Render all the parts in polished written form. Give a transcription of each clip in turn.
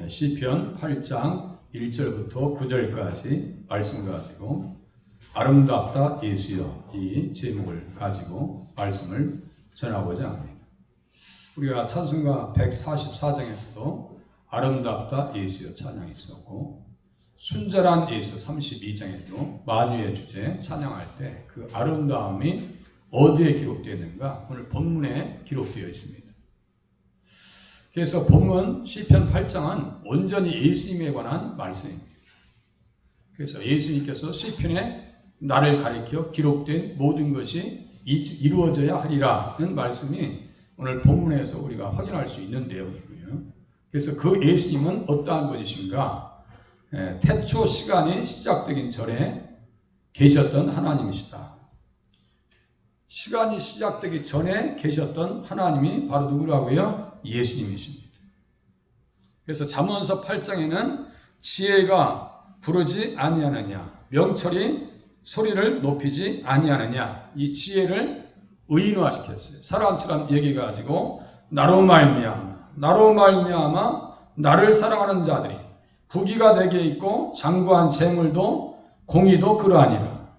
시편 8장 1절부터 9절까지 말씀 가지고 아름답다 예수여 이 제목을 가지고 말씀을 전하고자 합니다. 우리가 찬송가 144장에서도 아름답다 예수여 찬양이 있었고 순전한 예수 32장에도 만유의 주제 찬양할 때 그 아름다움이 어디에 기록되어 있는가 오늘 본문에 기록되어 있습니다. 그래서 본문 시편 8장은 온전히 예수님에 관한 말씀입니다. 그래서 예수님께서 시편에 나를 가리켜 기록된 모든 것이 이루어져야 하리라는 말씀이 오늘 본문에서 우리가 확인할 수 있는 내용이고요. 그래서 그 예수님은 어떠한 분이신가? 태초 시간이 시작되기 전에 계셨던 하나님이시다. 시간이 시작되기 전에 계셨던 하나님이 바로 누구라고요? 예수님이십니다. 그래서 잠언서 8장에는 지혜가 부르지 아니하느냐, 명철이 소리를 높이지 아니하느냐, 이 지혜를 의인화시켰어요. 사람처럼 얘기해 가지고 나로 말미암아 나를 사랑하는 자들이 부귀가 내게 있고 장구한 재물도 공의도 그러하니라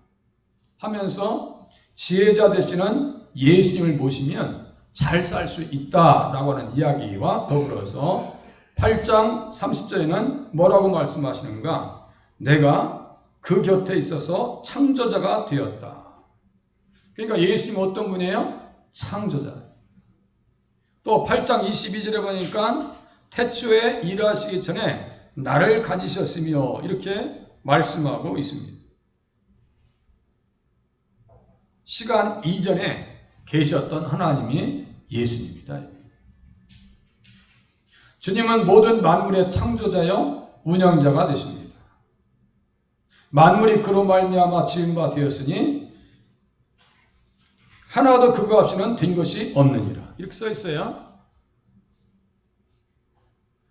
하면서 지혜자 되시는 예수님을 모시면 잘 살 수 있다라고 하는 이야기와 더불어서 8장 30절에는 뭐라고 말씀하시는가? 내가 그 곁에 있어서 창조자가 되었다. 그러니까 예수님은 어떤 분이에요? 창조자. 또 8장 22절에 보니까 태초에 일하시기 전에 나를 가지셨으며 이렇게 말씀하고 있습니다. 시간 이전에 계셨던 하나님이 예수님입니다. 주님은 모든 만물의 창조자요 운영자가 되십니다. 만물이 그로 말미암아 지은 바 되었으니 하나도 그거 없이는 된 것이 없느니라. 이렇게 써 있어요.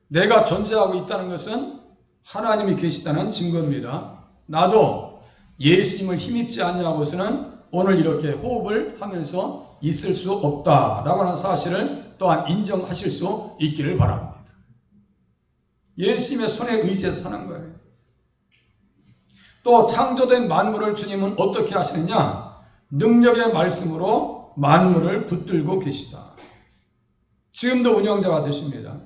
내가 존재하고 있다는 것은 하나님이 계시다는 증거입니다. 나도 예수님을 힘입지 않냐고서는 오늘 이렇게 호흡을 하면서 있을 수 없다라고 하는 사실을 또한 인정하실 수 있기를 바랍니다. 예수님의 손에 의지해서 사는 거예요. 또 창조된 만물을 주님은 어떻게 하시느냐? 능력의 말씀으로 만물을 붙들고 계시다. 지금도 운영자가 되십니다.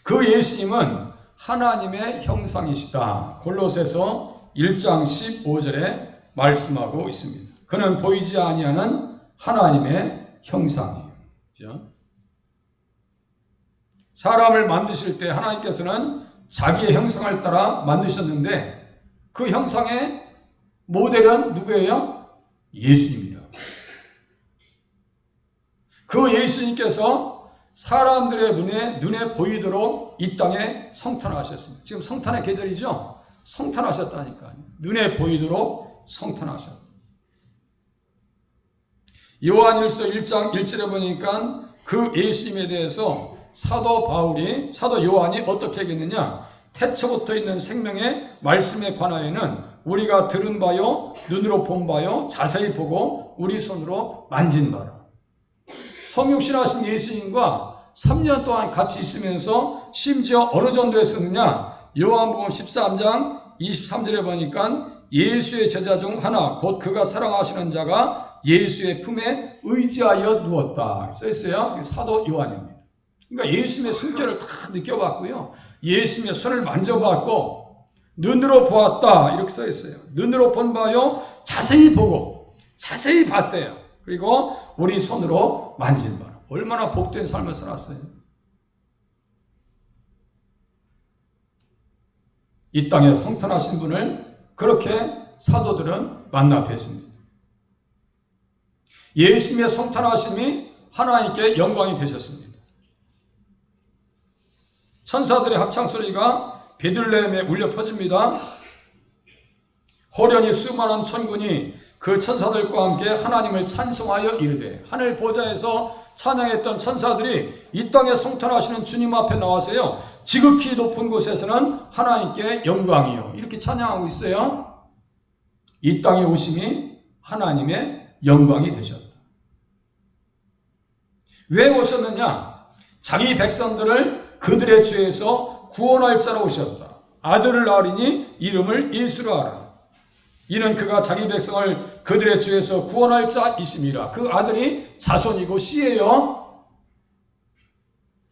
그 예수님은 하나님의 형상이시다. 골로새서 1장 15절에 말씀하고 있습니다. 그는 보이지 아니하는 하나님의 형상이에요. 그렇죠? 사람을 만드실 때 하나님께서는 자기의 형상을 따라 만드셨는데 그 형상의 모델은 누구예요? 예수님이라. 그 예수님께서 사람들의 눈에 보이도록 이 땅에 성탄하셨습니다. 지금 성탄의 계절이죠? 성탄하셨다니까요. 눈에 보이도록 성탄하셨다. 요한일서 1장 1절에 보니까 그 예수님에 대해서 사도 요한이 어떻게 얘기했느냐? 태초부터 있는 생명의 말씀에 관하여는 우리가 들은 바요, 눈으로 본 바요, 자세히 보고 우리 손으로 만진 바라. 성육신하신 예수님과 3년 동안 같이 있으면서 심지어 어느 정도 했었느냐? 요한복음 13장 23절에 보니까 예수의 제자 중 하나 곧 그가 사랑하시는 자가 예수의 품에 의지하여 누웠다 써있어요. 사도 요한입니다. 그러니까 예수님의 숨결을 다 느껴봤고요. 예수님의 손을 만져봤고 눈으로 보았다 이렇게 써있어요. 눈으로 본 바요 자세히 보고 자세히 봤대요. 그리고 우리 손으로 만진 바. 얼마나 복된 삶을 살았어요. 이 땅에 성탄하신 분을 그렇게 사도들은 만나 뵀습니다. 예수님의 성탄하심이 하나님께 영광이 되셨습니다. 천사들의 합창소리가 베들레헴에 울려 퍼집니다. 호련히 수많은 천군이 그 천사들과 함께 하나님을 찬송하여 이르되 하늘 보좌에서 찬양했던 천사들이 이 땅에 성탄하시는 주님 앞에 나와서요. 지극히 높은 곳에서는 하나님께 영광이요. 이렇게 찬양하고 있어요. 이 땅에 오심이 하나님의 영광이 되셨다. 왜 오셨느냐? 자기 백성들을 그들의 죄에서 구원할 자로 오셨다. 아들을 낳으리니 이름을 예수라 하라. 이는 그가 자기 백성을 그들의 죄에서 구원할 자이심이라. 그 아들이 자손이고 씨예요.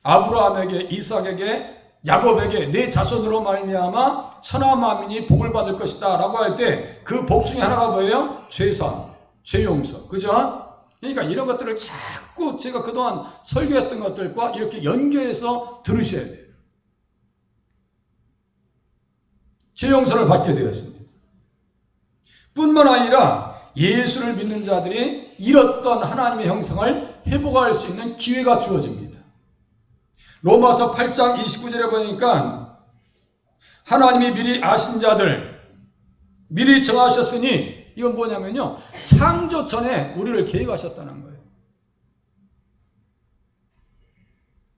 아브라함에게, 이삭에게, 야곱에게 내 자손으로 말미암아 천하 만민이 복을 받을 것이다 라고 할 때 그 복 중에 하나가 뭐예요? 죄산, 죄용서. 그죠? 그러니까 이런 것들을 자꾸 제가 그동안 설교했던 것들과 이렇게 연계해서 들으셔야 돼요. 죄용서를 받게 되었습니다. 뿐만 아니라 예수를 믿는 자들이 잃었던 하나님의 형상을 회복할 수 있는 기회가 주어집니다. 로마서 8장 29절에 보니까 하나님이 미리 아신 자들, 미리 정하셨으니, 이건 뭐냐면요, 창조 전에 우리를 계획하셨다는 거예요.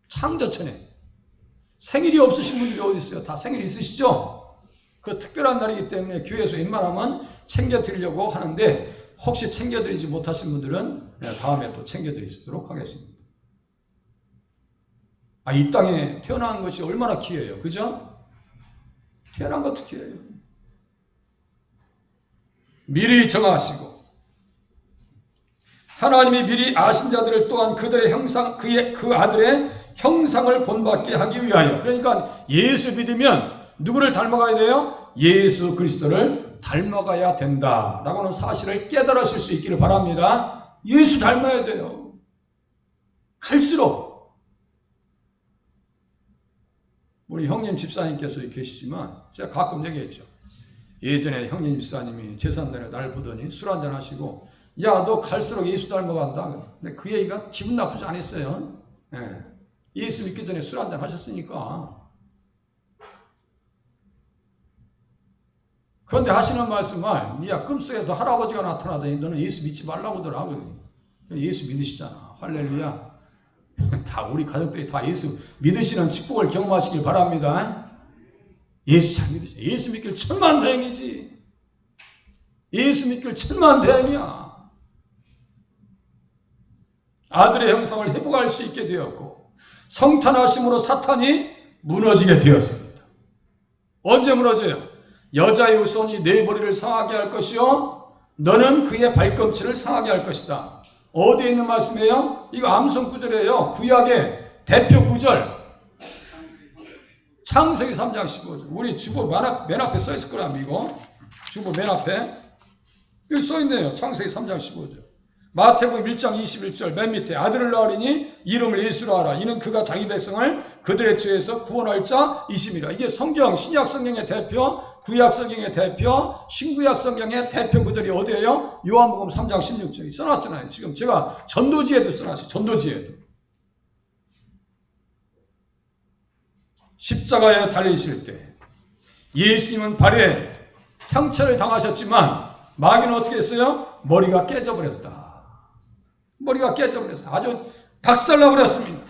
창조 전에. 생일이 없으신 분들이 어디 있어요? 다 생일 있으시죠? 그 특별한 날이기 때문에 교회에서 웬만하면 챙겨드리려고 하는데, 혹시 챙겨드리지 못하신 분들은 다음에 또 챙겨드리도록 하겠습니다. 이 땅에 태어난 것이 얼마나 귀해요. 그죠? 태어난 것도 귀해요. 미리 정하시고 하나님이 미리 아신 자들을 또한 그들의 형상, 그 아들의 형상을 본받게 하기 위하여. 그러니까 예수 믿으면 누구를 닮아가야 돼요? 예수 그리스도를 닮아가야 된다라고는 사실을 깨달으실 수 있기를 바랍니다. 예수 닮아야 돼요. 갈수록. 우리 형님 집사님께서 계시지만 제가 가끔 얘기했죠. 예전에 형님 집사님이 제삿날에 날 보더니 술 한잔 하시고, 야, 너 갈수록 예수 닮아간다. 근데 그 얘기가 기분 나쁘지 않았어요. 예. 예수 믿기 전에 술 한잔 하셨으니까. 그런데 하시는 말씀을, 야, 꿈속에서 할아버지가 나타나더니 너는 예수 믿지 말라고 하더라고요. 예수 믿으시잖아. 할렐루야. 다 우리 가족들이 다 예수 믿으시는 축복을 경험하시길 바랍니다. 예수 잘 믿으세요. 예수 믿길 천만다행이지. 예수 믿길 천만다행이야. 아들의 형상을 회복할 수 있게 되었고, 성탄하심으로 사탄이 무너지게 되었습니다. 언제 무너져요? 여자의 후손이 내 머리를 상하게 할 것이요 너는 그의 발꿈치를 상하게 할 것이다. 어디에 있는 말씀이에요? 이거 암송 구절이에요. 구약의 대표 구절. 창세기 3장 15절. 우리 주보 맨 앞에 써 있을 거라, 이거. 주보 맨 앞에. 여기 써 있네요. 창세기 3장 15절. 마태복음 1장 21절 맨 밑에 아들을 낳으리니 이름을 예수라 하라. 이는 그가 자기 백성을 그들의 죄에서 구원할 자이심이라. 이게 성경, 신약 성경의 대표, 구약 성경의 대표, 신구약 성경의 대표 구절이 어디예요? 요한복음 3장 16절이 써놨잖아요. 지금 제가 전도지에도 써놨어요. 전도지에도. 십자가에 달리실 때 예수님은 발에 상처를 당하셨지만 마귀는 어떻게 했어요? 머리가 깨져버렸다. 머리가 깨져버렸어요. 아주 박살나버렸습니다.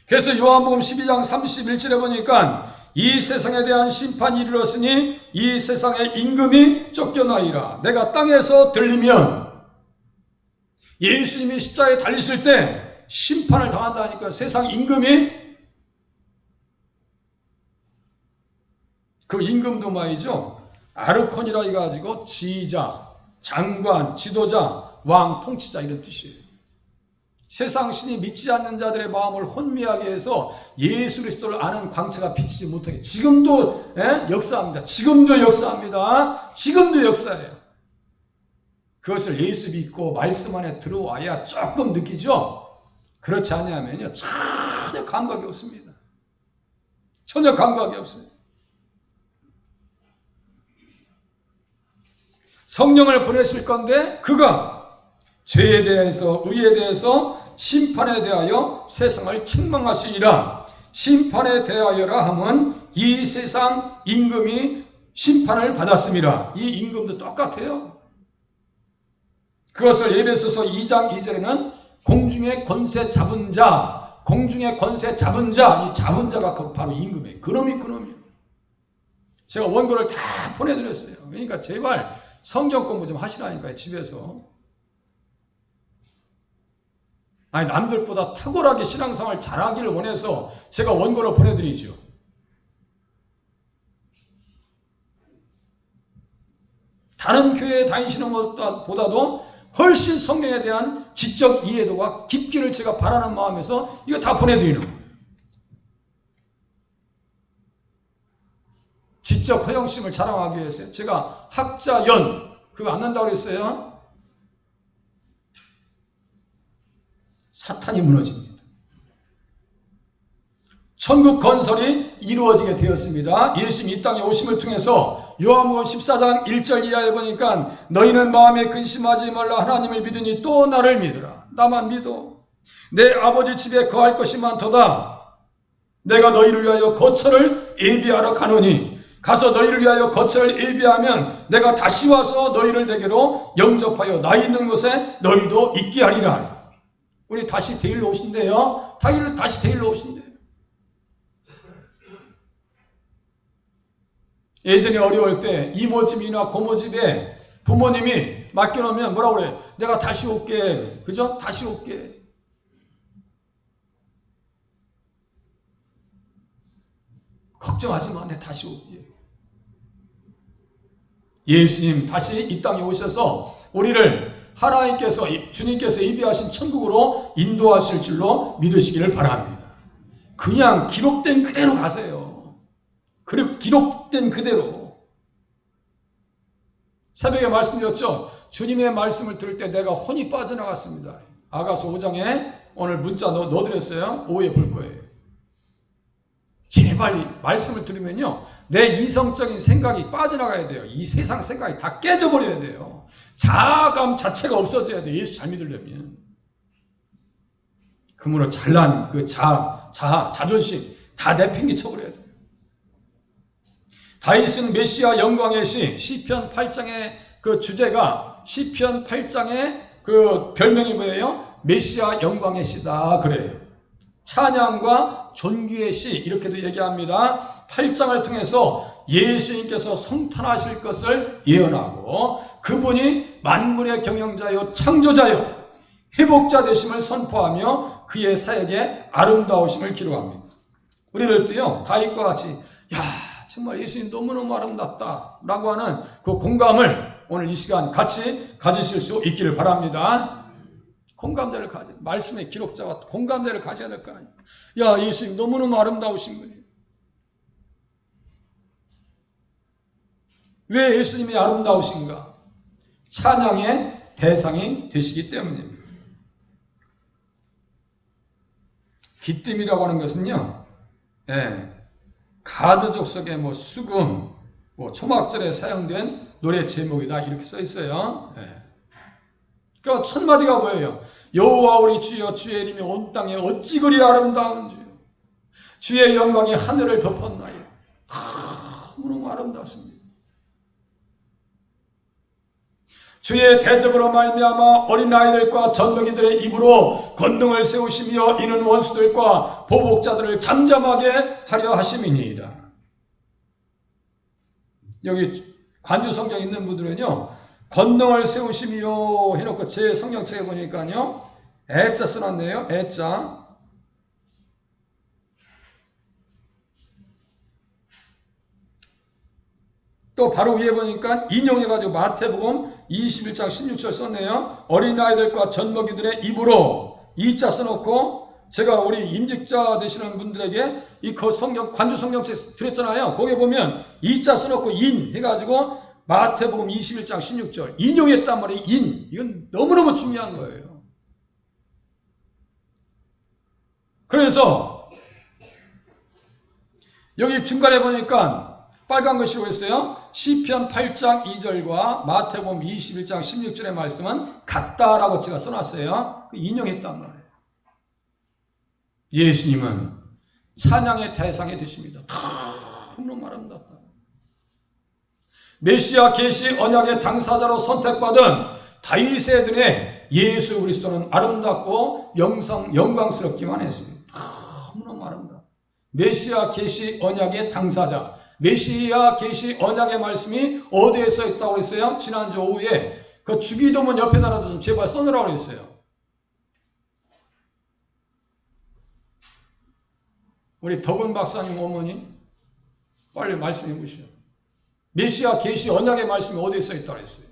그래서 요한복음 12장 31절에 보니까 이 세상에 대한 심판이 이르렀으니 이 세상의 임금이 쫓겨나리라. 내가 땅에서 들리면, 예수님이 십자가에 달리실 때 심판을 당한다니까. 세상 임금이, 그 임금도 말이죠, 아르콘이라 해가지고 지휘자, 장관, 지도자, 왕, 통치자 이런 뜻이에요. 세상 신이 믿지 않는 자들의 마음을 혼미하게 해서 예수 그리스도를 아는 광채가 비치지 못하게. 지금도 역사합니다. 지금도 역사합니다. 지금도 역사해요. 그것을 예수 믿고 말씀 안에 들어와야 조금 느끼죠. 그렇지 않으면요 전혀 감각이 없습니다. 전혀 감각이 없어요. 성령을 보내실 건데 그가 죄에 대해서, 의에 대해서, 심판에 대하여 세상을 책망하시리라. 심판에 대하여라 함은 이 세상 임금이 심판을 받았습니다. 이 임금도 똑같아요. 그것을 에베소서 2장 2절에는 공중의 권세 잡은 자, 공중의 권세 잡은 자, 이 잡은 자가 바로 임금이에요. 그놈이. 제가 원고를 다 보내드렸어요. 그러니까 제발 성경 공부 좀 하시라니까요, 집에서. 아니, 남들보다 탁월하게 신앙생활 잘하기를 원해서 제가 원고를 보내드리죠. 다른 교회에 다니시는 것보다도 훨씬 성경에 대한 지적 이해도가 깊기를 제가 바라는 마음에서 이거 다 보내드리는 거예요. 지적 허영심을 자랑하기 위해서 제가 학자연 그거 안 난다고 그랬어요. 사탄이 무너집니다. 천국 건설이 이루어지게 되었습니다. 예수님 이 땅에 오심을 통해서 요한복음 14장 1절 이하에 보니까 너희는 마음에 근심하지 말라 하나님을 믿으니 또 나를 믿으라. 나만 믿어. 내 아버지 집에 거할 것이 많도다. 내가 너희를 위하여 거처를 예비하러 가노니 가서 너희를 위하여 거처를 예비하면 내가 다시 와서 너희를 내게로 영접하여 나 있는 곳에 너희도 있게 하리라. 우리 다시 데일로 오신대요. 다시 데일로 오신대요. 예전에 어려울 때 이모집이나 고모집에 부모님이 맡겨놓으면 뭐라고 그래요? 내가 다시 올게. 그죠? 다시 올게. 걱정하지 마. 내가 다시 올게. 예수님 다시 이 땅에 오셔서 우리를 하나님께서 주님께서 예비하신 천국으로 인도하실 줄로 믿으시기를 바랍니다. 그냥 기록된 그대로 가세요. 그리고 기록된 그대로. 새벽에 말씀드렸죠. 주님의 말씀을 들을 때 내가 혼이 빠져나갔습니다. 아가서 5장에 오늘 문자 넣어드렸어요. 오후에 볼 거예요. 제발 말씀을 들으면요 내 이성적인 생각이 빠져나가야 돼요. 이 세상 생각이 다 깨져버려야 돼요. 자아감 자체가 없어져야 돼요. 예수 잘 믿으려면. 그러므로 잘난 그 자존심 다 내팽개쳐버려야 돼요. 다윗은 메시아 영광의 시편 8장의 그 주제가 시편 8장의 그 별명이 뭐예요? 메시아 영광의 시다 그래요. 찬양과 존귀의 시 이렇게도 얘기합니다. 8장을 통해서 예수님께서 성탄하실 것을 예언하고 그분이 만물의 경영자요 창조자요 회복자 되심을 선포하며 그의 사역의 아름다우심을 기록합니다. 우리를 또요 다윗과 같이 야 정말 예수님 너무너무 아름답다 라고 하는 그 공감을 오늘 이 시간 같이 가지실 수 있기를 바랍니다. 공감대를 말씀의 기록자와 공감대를 가져야 될 거 아니에요. 야 예수님 너무너무 아름다우신 분이에요. 왜 예수님이 아름다우신가? 찬양의 대상이 되시기 때문입니다. 기쁨이라고 하는 것은요 가드족 속의 수금, 초막절에 사용된 노래 제목이다 이렇게 써 있어요. 그럼 첫 마디가 뭐예요? 여호와 우리 주여 주의 이름이 온 땅에 어찌 그리 아름다운지 주의 영광이 하늘을 덮었나요? 너무 아름답습니다. 주의 대적으로 말미암아 어린아이들과 젖먹이들의 입으로 권능을 세우시며 이는 원수들과 보복자들을 잠잠하게 하려 하심이니이다. 여기 관주 성경 있는 분들은요 권능을 세우시며 해놓고 제 성경책에 보니까요 애자 써놨네요. 애자. 또 바로 위에 보니까 인용해가지고 마태복음 21장 16절 썼네요. 어린아이들과 젖먹이들의 입으로 이자 써놓고 제가 우리 임직자 되시는 분들에게 이 성경 관주 성경책 드렸잖아요. 거기에 보면 이자 써놓고 인 해가지고 마태복음 21장 16절 인용했단 말이에요. 이건 너무너무 중요한 거예요. 그래서 여기 중간에 보니까 빨간 글씨로 했어요. 시편 8장 2절과 마태복음 21장 16절의 말씀은 같다라고 제가 써놨어요. 인용했단 말이에요. 예수님은 찬양의 대상이 되십니다. 너무 아름답다. 메시아 계시 언약의 당사자로 선택받은 다윗의 눈에 예수 그리스도는 아름답고 영광스럽기만 했습니다. 너무 아름답다. 메시아 계시 언약의 당사자. 메시아 계시 언약의 말씀이 어디에 써 있다고 했어요? 지난주 오후에 그 주기도문 옆에다라도 좀 제발 써놓으라고 했어요. 우리 덕은 박사님 어머니 빨리 말씀해 보시오. 메시아 계시 언약의 말씀이 어디에 써 있다고 했어요?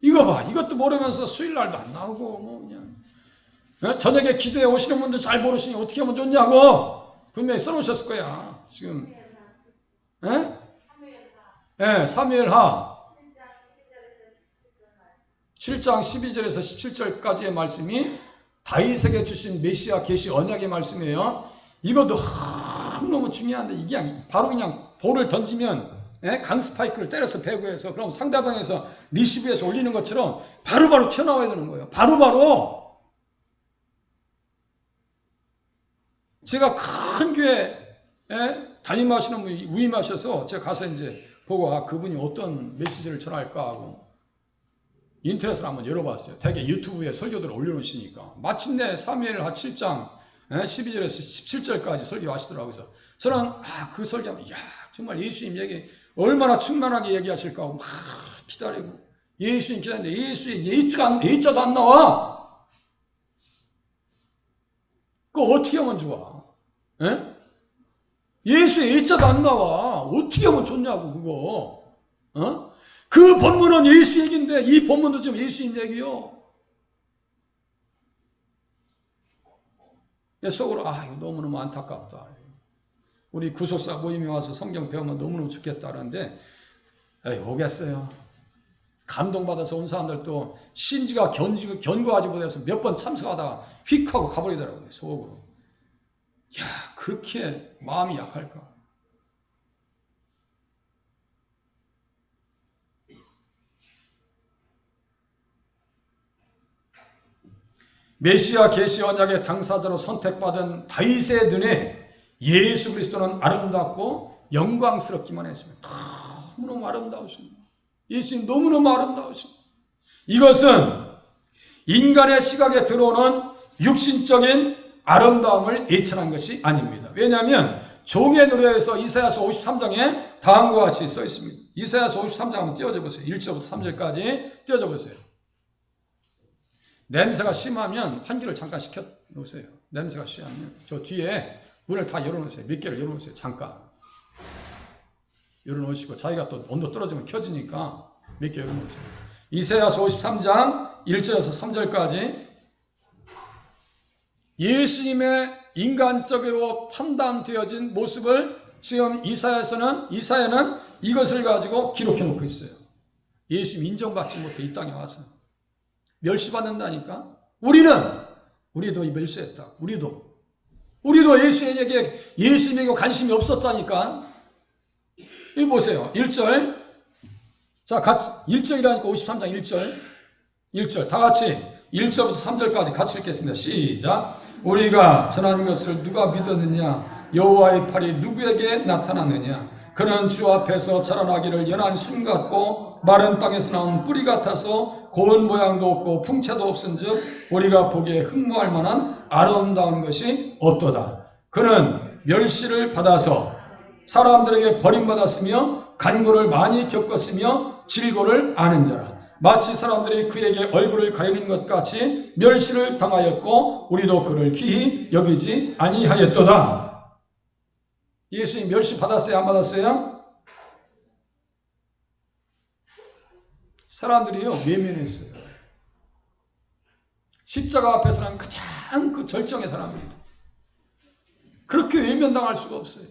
이거 봐. 이것도 모르면서 수요일날도 안 나오고 뭐 그냥 저녁에 기도해 오시는 분들 잘 모르시니 어떻게 하면 좋냐고 분명히 써놓으셨을 거야. 지금 사무엘하 7장 12절에서 17절까지의 말씀이 다윗에게 주신 메시아 계시 언약의 말씀이에요. 이것도 너무 중요한데 이게 바로 그냥 볼을 던지면 강스파이크를 때려서 배구해서 그럼 상대방에서 리시브에서 올리는 것처럼 바로바로 튀어나와야 되는 거예요. 바로바로. 제가 큰 교회 담임하시는 분이 위임하셔서 제가 가서 이제 보고 그분이 어떤 메시지를 전할까 하고 인터넷을 한번 열어봤어요. 대개 유튜브에 설교들을 올려놓으시니까 마침내 사무엘하 7장 12절에서 17절까지 설교하시더라고요. 그래서 저는 그 설교하면 정말 예수님 얘기 얼마나 충만하게 얘기하실까 하고 막 기다리고 예수님 기다리는데 예수님 예자도 안 나와. 그거 어떻게 하면 좋아? 예수의 예자도 안 나와. 어떻게 하면 좋냐고 그거. 그 본문은 예수 얘기인데 이 본문도 지금 예수님 얘기요. 속으로 이거 너무너무 안타깝다. 우리 구속사 모임에 와서 성경 배우면 너무너무 좋겠다 그러는데 오겠어요. 감동받아서 온 사람들도 신지가 견고하지 못해서 몇 번 참석하다가 휙 하고 가버리더라고요. 속으로. 그렇게 마음이 약할까. 메시아 계시 언약의 당사자로 선택받은 다윗의 눈에 예수 그리스도는 아름답고 영광스럽기만 했습니다. 너무너무 아름다우십니다. 예수님 너무너무 아름다우십니다. 이것은 인간의 시각에 들어오는 육신적인 아름다움을 예찬한 것이 아닙니다. 왜냐하면 종의 노래에서 이사야서 53장에 다음과 같이 써 있습니다. 이사야서 53장 한번 띄워줘 보세요. 1절부터 3절까지 띄워줘 보세요. 냄새가 심하면 환기를 잠깐 시켜 놓으세요. 냄새가 심하면 저 뒤에 문을 다 열어놓으세요. 몇 개를 열어놓으세요. 잠깐 열어놓으시고 자기가 또 온도 떨어지면 켜지니까 몇 개 열어놓으세요. 이사야서 53장 1절에서 3절까지 예수님의 인간적으로 판단되어진 모습을 지금 이사야는 이것을 가지고 기록해 놓고 있어요. 예수님 인정받지 못해 이 땅에 와서 멸시받는다니까. 우리도 멸시했다. 우리도 예수님에게 관심이 없었다니까. 이 보세요. 1절. 자, 같이 1절이라니까 53장 1절. 다 같이 1절부터 3절까지 같이 읽겠습니다. 시작. 우리가 전한 것을 누가 믿었느냐? 여호와의 팔이 누구에게 나타났느냐? 그는 주 앞에서 자라나기를 연한 순 같고 마른 땅에서 나온 뿌리 같아서 고운 모양도 없고 풍채도 없은즉 우리가 보기에 흠모할 만한 아름다운 것이 없도다. 그는 멸시를 받아서 사람들에게 버림받았으며 간고를 많이 겪었으며 질고를 아는 자라. 마치 사람들이 그에게 얼굴을 가리는 것 같이 멸시를 당하였고 우리도 그를 귀히 여기지 아니하였도다. 예수님 멸시 받았어요? 안 받았어요? 사람들이요 외면했어요. 십자가 앞에서는 가장 그 절정의 사람입니다. 그렇게 외면당할 수가 없어요.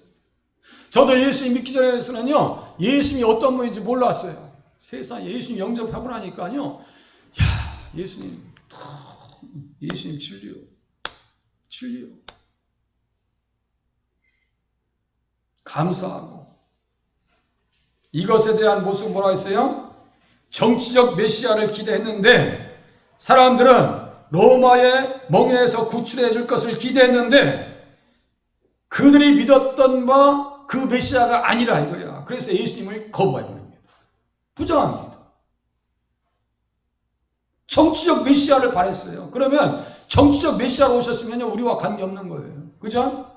저도 예수님 믿기 전에서는요 예수님이 어떤 분인지 몰랐어요. 세상에 예수님 영접하고 나니까요 예수님 진리요 감사하고 이것에 대한 모습 뭐라 했어요? 정치적 메시아를 기대했는데 사람들은 로마의 멍에에서 구출해 줄 것을 기대했는데 그들이 믿었던 바 그 메시아가 아니라 이거야. 그래서 예수님을 거부해버립니다. 부정합니다. 정치적 메시아를 바랬어요. 그러면 정치적 메시아로 오셨으면 우리와 관계없는 거예요. 그죠?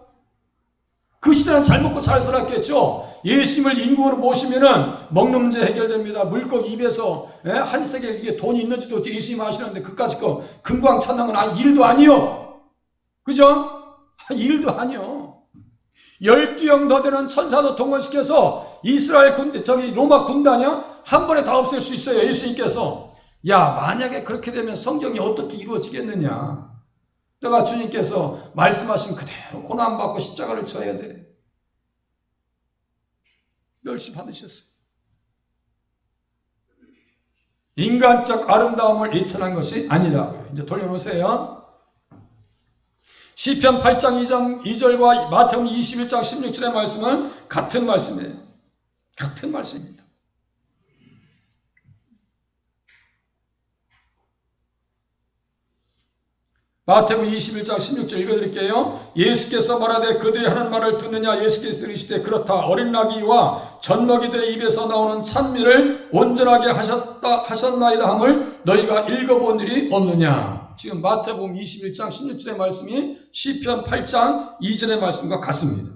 그 시대는 잘 먹고 잘 살았겠죠. 예수님을 인국으로 모시면은 먹는 문제 해결됩니다. 물고기 입에서 한 세계 이게 돈이 있는지도 예수님 아시는데 그까짓 거 금광 찾는 건 일도 아니요. 그죠? 일도 아니요. 12형 더 되는 천사도 동원시켜서 이스라엘 군대, 로마 군단이요? 한 번에 다 없앨 수 있어요. 예수님께서. 야, 만약에 그렇게 되면 성경이 어떻게 이루어지겠느냐. 내가 주님께서 말씀하신 그대로 고난받고 십자가를 져야 돼. 멸시 받으셨어요. 인간적 아름다움을 이천한 것이 아니라고요. 이제 돌려놓으세요. 시편 8장 2절과 마태복음 21장 16절의 말씀은 같은 말씀이에요. 같은 말씀입니다. 마태복음 21장 16절 읽어드릴게요. 예수께서 말하되 그들이 하는 말을 듣느냐. 예수께서 이르시되 그렇다. 어린 나귀와 젖먹이들의 입에서 나오는 찬미를 온전하게 하셨나이다 함을 너희가 읽어본 일이 없느냐. 지금 마태복음 21장 16절의 말씀이 시편 8장 2절의 말씀과 같습니다.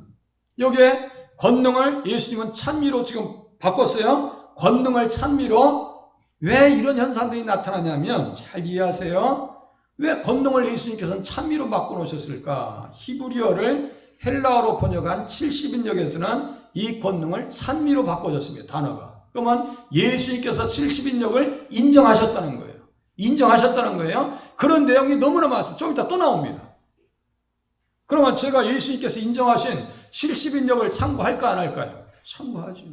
여기에 권능을 예수님은 찬미로 지금 바꿨어요. 권능을 찬미로. 왜 이런 현상들이 나타나냐면 잘 이해하세요. 왜 권능을 예수님께서는 찬미로 바꿔놓으셨을까? 히브리어를 헬라어로 번역한 70인역에서는 이 권능을 찬미로 바꿔줬습니다. 단어가. 그러면 예수님께서 70인역을 인정하셨다는 거예요. 인정하셨다는 거예요. 그런 내용이 너무나 많습니다. 좀 이따 또 나옵니다. 그러면 제가 예수님께서 인정하신 70인역을 참고할까 안 할까요? 참고하죠.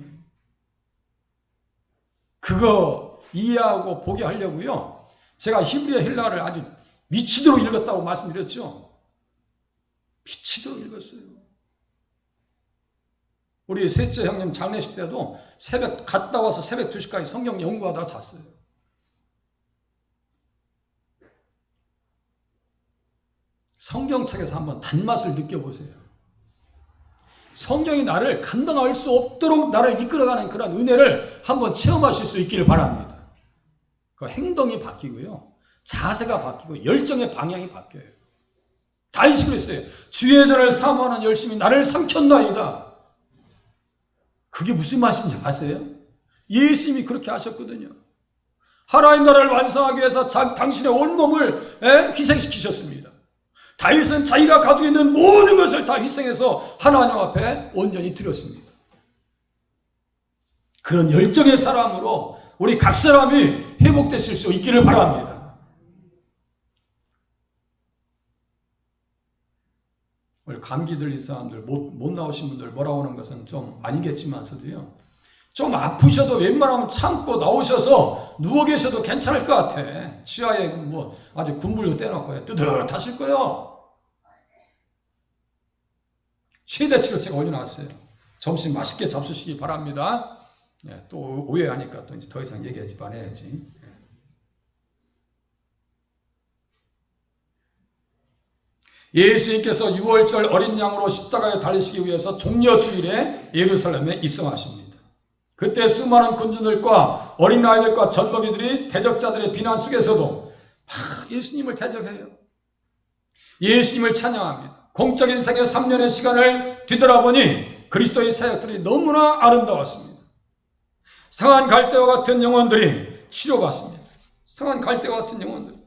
그거 이해하고 보게 하려고요. 제가 히브리어 헬라어를 아주 미치도록 읽었다고 말씀드렸죠. 미치도록 읽었어요. 우리 셋째 형님 장례식 때도 새벽 갔다 와서 새벽 2시까지 성경 연구하다가 잤어요. 성경책에서 한번 단맛을 느껴보세요. 성경이 나를 감당할 수 없도록 나를 이끌어가는 그런 은혜를 한번 체험하실 수 있기를 바랍니다. 그 행동이 바뀌고요. 자세가 바뀌고 열정의 방향이 바뀌어요. 다윗이 그랬어요. 주의 전을 사모하는 열심이 나를 삼켰나이다. 그게 무슨 말씀인지 아세요? 예수님이 그렇게 하셨거든요. 하나님 나라를 완성하기 위해서 당신의 온몸을 희생시키셨습니다. 다윗은 자기가 가지고 있는 모든 것을 다 희생해서 하나님 앞에 온전히 드렸습니다. 그런 열정의 사람으로 우리 각 사람이 회복되실 수 있기를 바랍니다. 오늘 감기 들린 사람들, 못 나오신 분들 뭐라고 하는 것은 좀 아니겠지만서도요. 좀 아프셔도 웬만하면 참고 나오셔서 누워 계셔도 괜찮을 것 같아. 치아에 아주 군불로 떼놓고 뜨뜻하실 거예요. 최대치로 제가 올려놨어요. 점심 맛있게 잡수시기 바랍니다. 또 오해하니까 또 이제 더 이상 얘기하지 말아야지. 예수님께서 6월절 어린 양으로 십자가에 달리시기 위해서 종려주일에 예루살렘에 입성하십니다. 그때 수많은 군중들과 어린아이들과 젖먹이들이 대적자들의 비난 속에서도 예수님을 대적해요. 예수님을 찬양합니다. 공적인 생애 3년의 시간을 뒤돌아보니 그리스도의 사역들이 너무나 아름다웠습니다. 상한 갈대와 같은 영혼들이 치료받습니다. 상한 갈대와 같은 영혼들이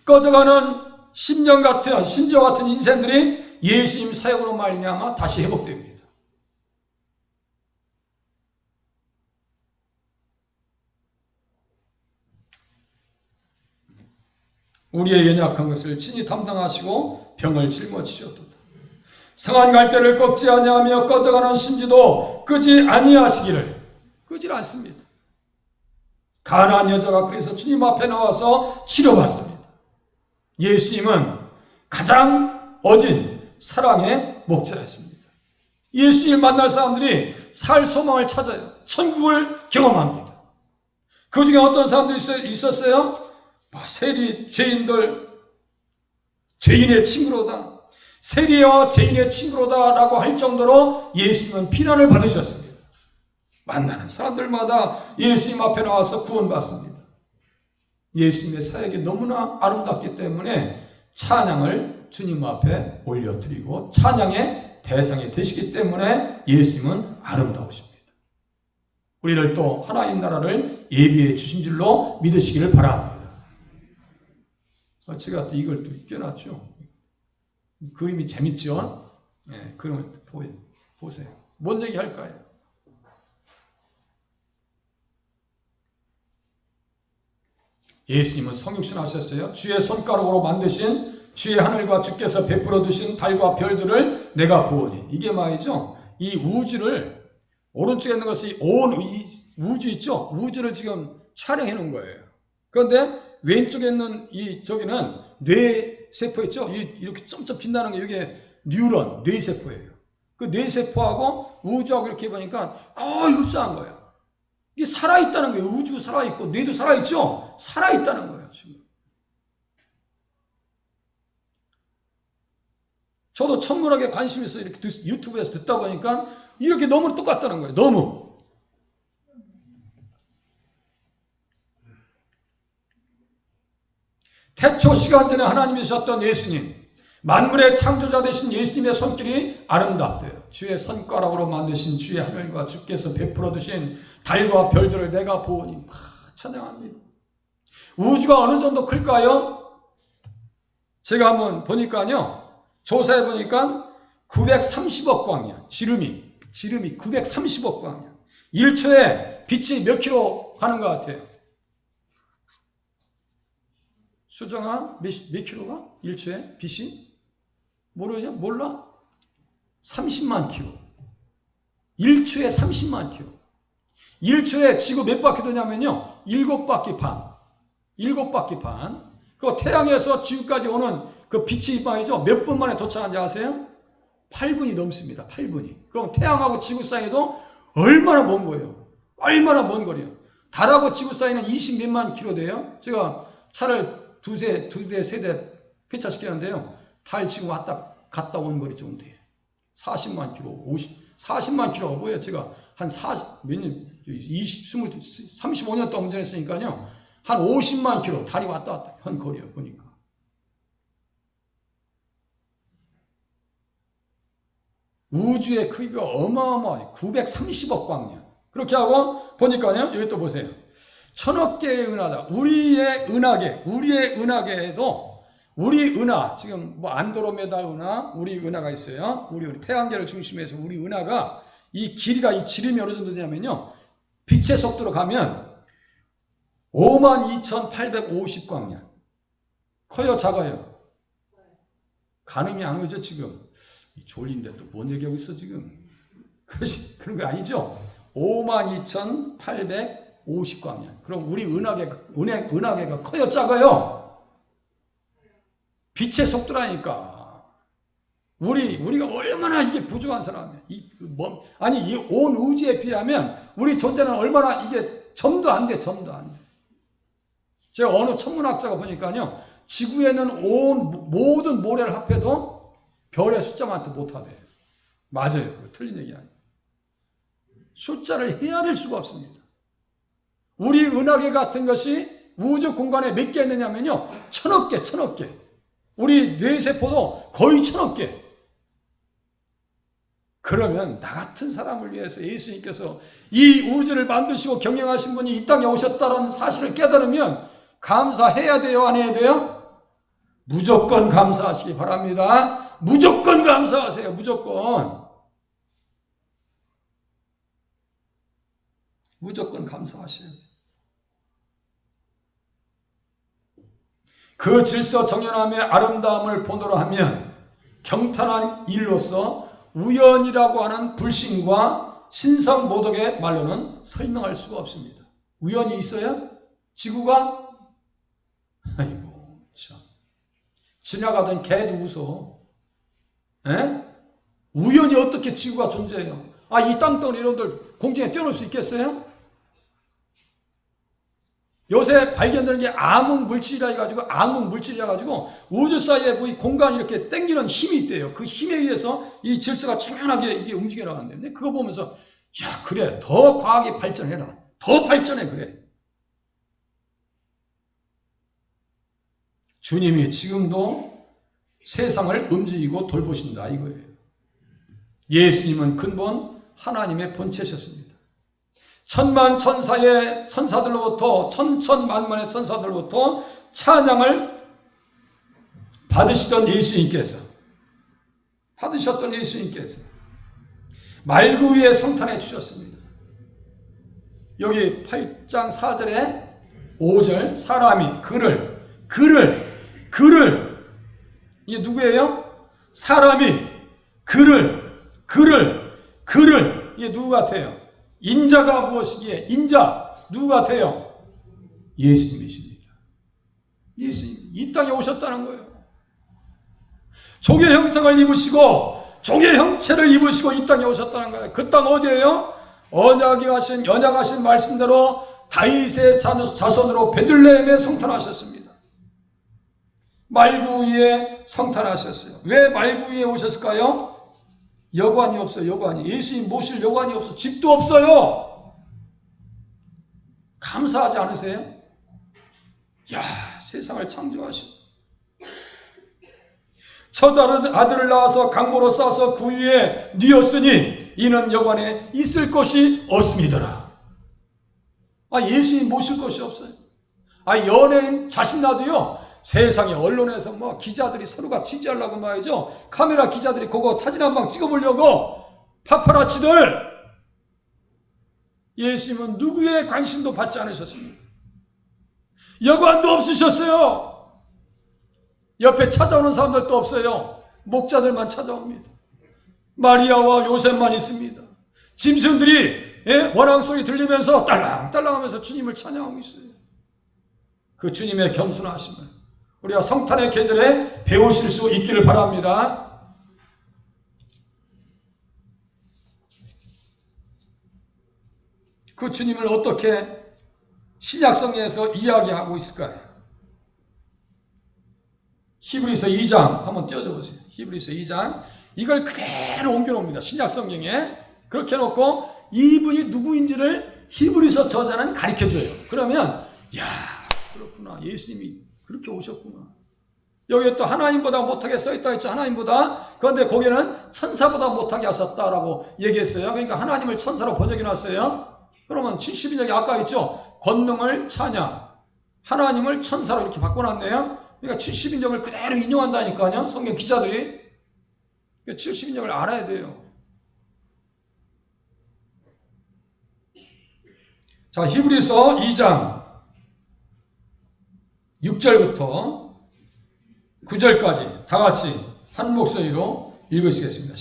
꺼져가는 심지어 같은 인생들이 예수님 사역으로 말미암아 다시 회복됩니다. 우리의 연약한 것을 친히 담당하시고 병을 짊어지셨도다. 상한 갈대를 꺾지 아니하며 꺼져가는 심지도 끄지 아니하시기를. 끄질 않습니다. 가난한 여자가 그래서 주님 앞에 나와서 치료받습니다. 예수님은 가장 어진 사랑의 목자였습니다. 예수님을 만날 사람들이 살 소망을 찾아요. 천국을 경험합니다. 그 중에 어떤 사람들이 있었어요? 세리 죄인들, 죄인의 친구로다. 세리와 죄인의 친구로다라고 할 정도로 예수님은 비난을 받으셨습니다. 만나는 사람들마다 예수님 앞에 나와서 구원받습니다. 예수님의 사역이 너무나 아름답기 때문에 찬양을 주님 앞에 올려드리고 찬양의 대상이 되시기 때문에 예수님은 아름다우십니다. 우리를 또 하나님 나라를 예비해 주신 줄로 믿으시기를 바랍니다. 제가 또 이걸 또 껴놨죠. 그림이 재밌죠? 네, 그림을 보세요. 뭔 얘기 할까요? 예수님은 성육신 하셨어요. 주의 손가락으로 만드신 주의 하늘과 주께서 베풀어 두신 달과 별들을 내가 보오니. 이게 말이죠. 이 우주를, 오른쪽에 있는 것이 온 우주 있죠. 우주를 지금 촬영해 놓은 거예요. 그런데 왼쪽에 있는 저기는 뇌세포 있죠. 이렇게 점점 빛나는 게 이게 뉴런, 뇌세포예요. 그 뇌세포하고 우주하고 이렇게 보니까 거의 흡사한 거예요. 이게 살아있다는 거예요. 우주가 살아있고 뇌도 살아있죠. 살아있다는 거예요. 지금. 저도 천문학에 관심이 있어서 이렇게 유튜브에서 듣다 보니까 이렇게 너무 똑같다는 거예요. 너무. 태초 시간 전에 하나님이셨던 예수님, 만물의 창조자 되신 예수님의 손길이 아름답대요. 주의 손가락으로 만드신 주의 하늘과 주께서 베풀어 두신 달과 별들을 내가 보니 찬양합니다. 우주가 어느 정도 클까요? 제가 한번 보니까요. 조사해 보니까 930억 광년, 지름이 930억 광년. 1초에 빛이 몇 킬로 가는 것 같아요? 수정아, 몇 킬로가? 1초에 빛이? 모르죠? 몰라? 30만 킬로. 1초에 30만 킬로. 1초에 지구 몇 바퀴 도냐면요. 7바퀴 반. 7바퀴 반. 그리고 태양에서 지구까지 오는 그 빛이 말이죠. 몇 분 만에 도착한지 아세요? 8분이 넘습니다. 8분이. 그럼 태양하고 지구 사이도 얼마나 먼 거예요? 얼마나 먼 거리요? 달하고 지구 사이는 20몇만 킬로 돼요. 제가 차를 두 대, 세 대 폐차시켰는데요. 달 지금 갔다 온 거리 정도 돼요. 40만 킬로, 40만 킬로가 뭐예요? 제가 한 35년 동안 운전했으니까요. 한 50만 킬로 달이 왔다 갔다 한 거리요, 보니까. 우주의 크기가 어마어마해요. 930억 광년. 그렇게 하고 보니까요. 여기 또 보세요. 1000억 개의 은하다. 우리의 은하계에도 우리 은하, 지금 뭐 안드로메다 은하, 우리 은하가 있어요. 우리 태양계를 중심해서 우리 은하가 이 길이가 이 지름이 어느 정도 되냐면요. 빛의 속도로 가면 52,850광년. 커요, 작아요? 가늠이 안 오죠, 지금. 졸린데 또 뭔 얘기하고 있어, 지금. 그런 거 아니죠? 52,850광년. 그럼 우리 은하계가 커요, 작아요? 빛의 속도라니까. 우리가 얼마나 이게 부족한 사람이야. 이 온 우주에 비하면 우리 존재는 얼마나 이게 점도 안 돼. 제가 어느 천문학자가 보니까요. 지구에는 온 모든 모래를 합해도 별의 숫자만도 못하대요. 맞아요. 그거 틀린 얘기 아니에요. 숫자를 헤아릴 수가 없습니다. 우리 은하계 같은 것이 우주 공간에 몇 개 있느냐면요. 1000억 개. 우리 뇌세포도 거의 1000억 개. 그러면 나 같은 사람을 위해서 예수님께서 이 우주를 만드시고 경영하신 분이 이 땅에 오셨다는 사실을 깨달으면 감사해야 돼요? 안 해야 돼요? 무조건 감사하시기 바랍니다. 무조건 감사하세요. 무조건 감사하셔야 돼요. 그 질서 정연함의 아름다움을 본으로 하면 경탄한 일로서 우연이라고 하는 불신과 신성모독의 말로는 설명할 수가 없습니다. 우연이 있어요? 지구가? 아이고 참. 지나가던 개도 웃어. 에? 우연히 어떻게 지구가 존재해요? 이 땅덩어리 이런들 공중에 띄워놓을 수 있겠어요? 요새 발견되는 게 암흑물질이라 해가지고 우주 사이에 이 공간이 이렇게 당기는 힘이 있대요. 그 힘에 의해서 이 질서가 청연하게 이게 움직여 나간대요. 근데 그거 보면서 야 그래 더 과학이 발전해라. 더 발전해 그래. 주님이 지금도 세상을 움직이고 돌보신다 이거예요. 예수님은 근본 하나님의 본체셨습니다. 천만 천사의 천사들로부터 천천만만의 천사들로부터 찬양을 받으셨던 예수님께서 말구 위에 성탄해 주셨습니다. 여기 8장 4절에 5절 사람이 그를 이게 누구예요? 사람이 그를 이게 누구 같아요? 인자가 무엇이기에 인자 누구 같아요? 예수님이십니다. 예수님 이 땅에 오셨다는 거예요. 종의 형상을 입으시고 종의 형체를 입으시고 이 땅에 오셨다는 거예요. 그 땅 어디예요? 연약하신 말씀대로 다윗의 자손으로 베들레헴에 성탄하셨습니다. 말구 위에 성탄하셨어요. 왜 말구 위에 오셨을까요? 여관이 없어요. 여관이. 예수님 모실 여관이 없어. 집도 없어요. 감사하지 않으세요? 야, 세상을 창조하시고 첫 아들을 낳아서 강보로 싸서 그 위에 뉘었으니 이는 여관에 있을 것이 없음이더라. 예수님 모실 것이 없어요. 연예인 자신 나도요, 세상에 언론에서 기자들이 서로가 취재하려고 말이죠. 카메라 기자들이 그거 사진 한 방 찍어보려고 파파라치들. 예수님은 누구의 관심도 받지 않으셨습니다. 여관도 없으셨어요. 옆에 찾아오는 사람들도 없어요. 목자들만 찾아옵니다. 마리아와 요셉만 있습니다. 짐승들이 원앙 소리 들리면서 딸랑딸랑하면서 주님을 찬양하고 있어요. 그 주님의 겸손하심을 우리가 성탄의 계절에 배우실 수 있기를 바랍니다. 그 주님을 어떻게 신약성경에서 이야기하고 있을까요? 히브리서 2장 한번 띄워줘 보세요. 히브리서 2장 이걸 그대로 옮겨놓습니다. 신약성경에 그렇게 해놓고 이분이 누구인지를 히브리서 저자는 가르쳐줘요. 그러면 그렇구나, 예수님이 그렇게 오셨구나. 여기 또 하나님보다 못하게 써있다 했죠. 하나님보다. 그런데 거기는 천사보다 못하게 하셨다라고 얘기했어요. 그러니까 하나님을 천사로 번역해놨어요. 그러면 70인역이 아까 있죠. 권능을 찬양, 하나님을 천사로 이렇게 바꿔놨네요. 그러니까 70인역을 그대로 인용한다니까요. 성경 기자들이. 70인역을 알아야 돼요. 자, 히브리서 2장 6절부터 9절까지 다 같이 한 목소리로 읽으시겠습니다.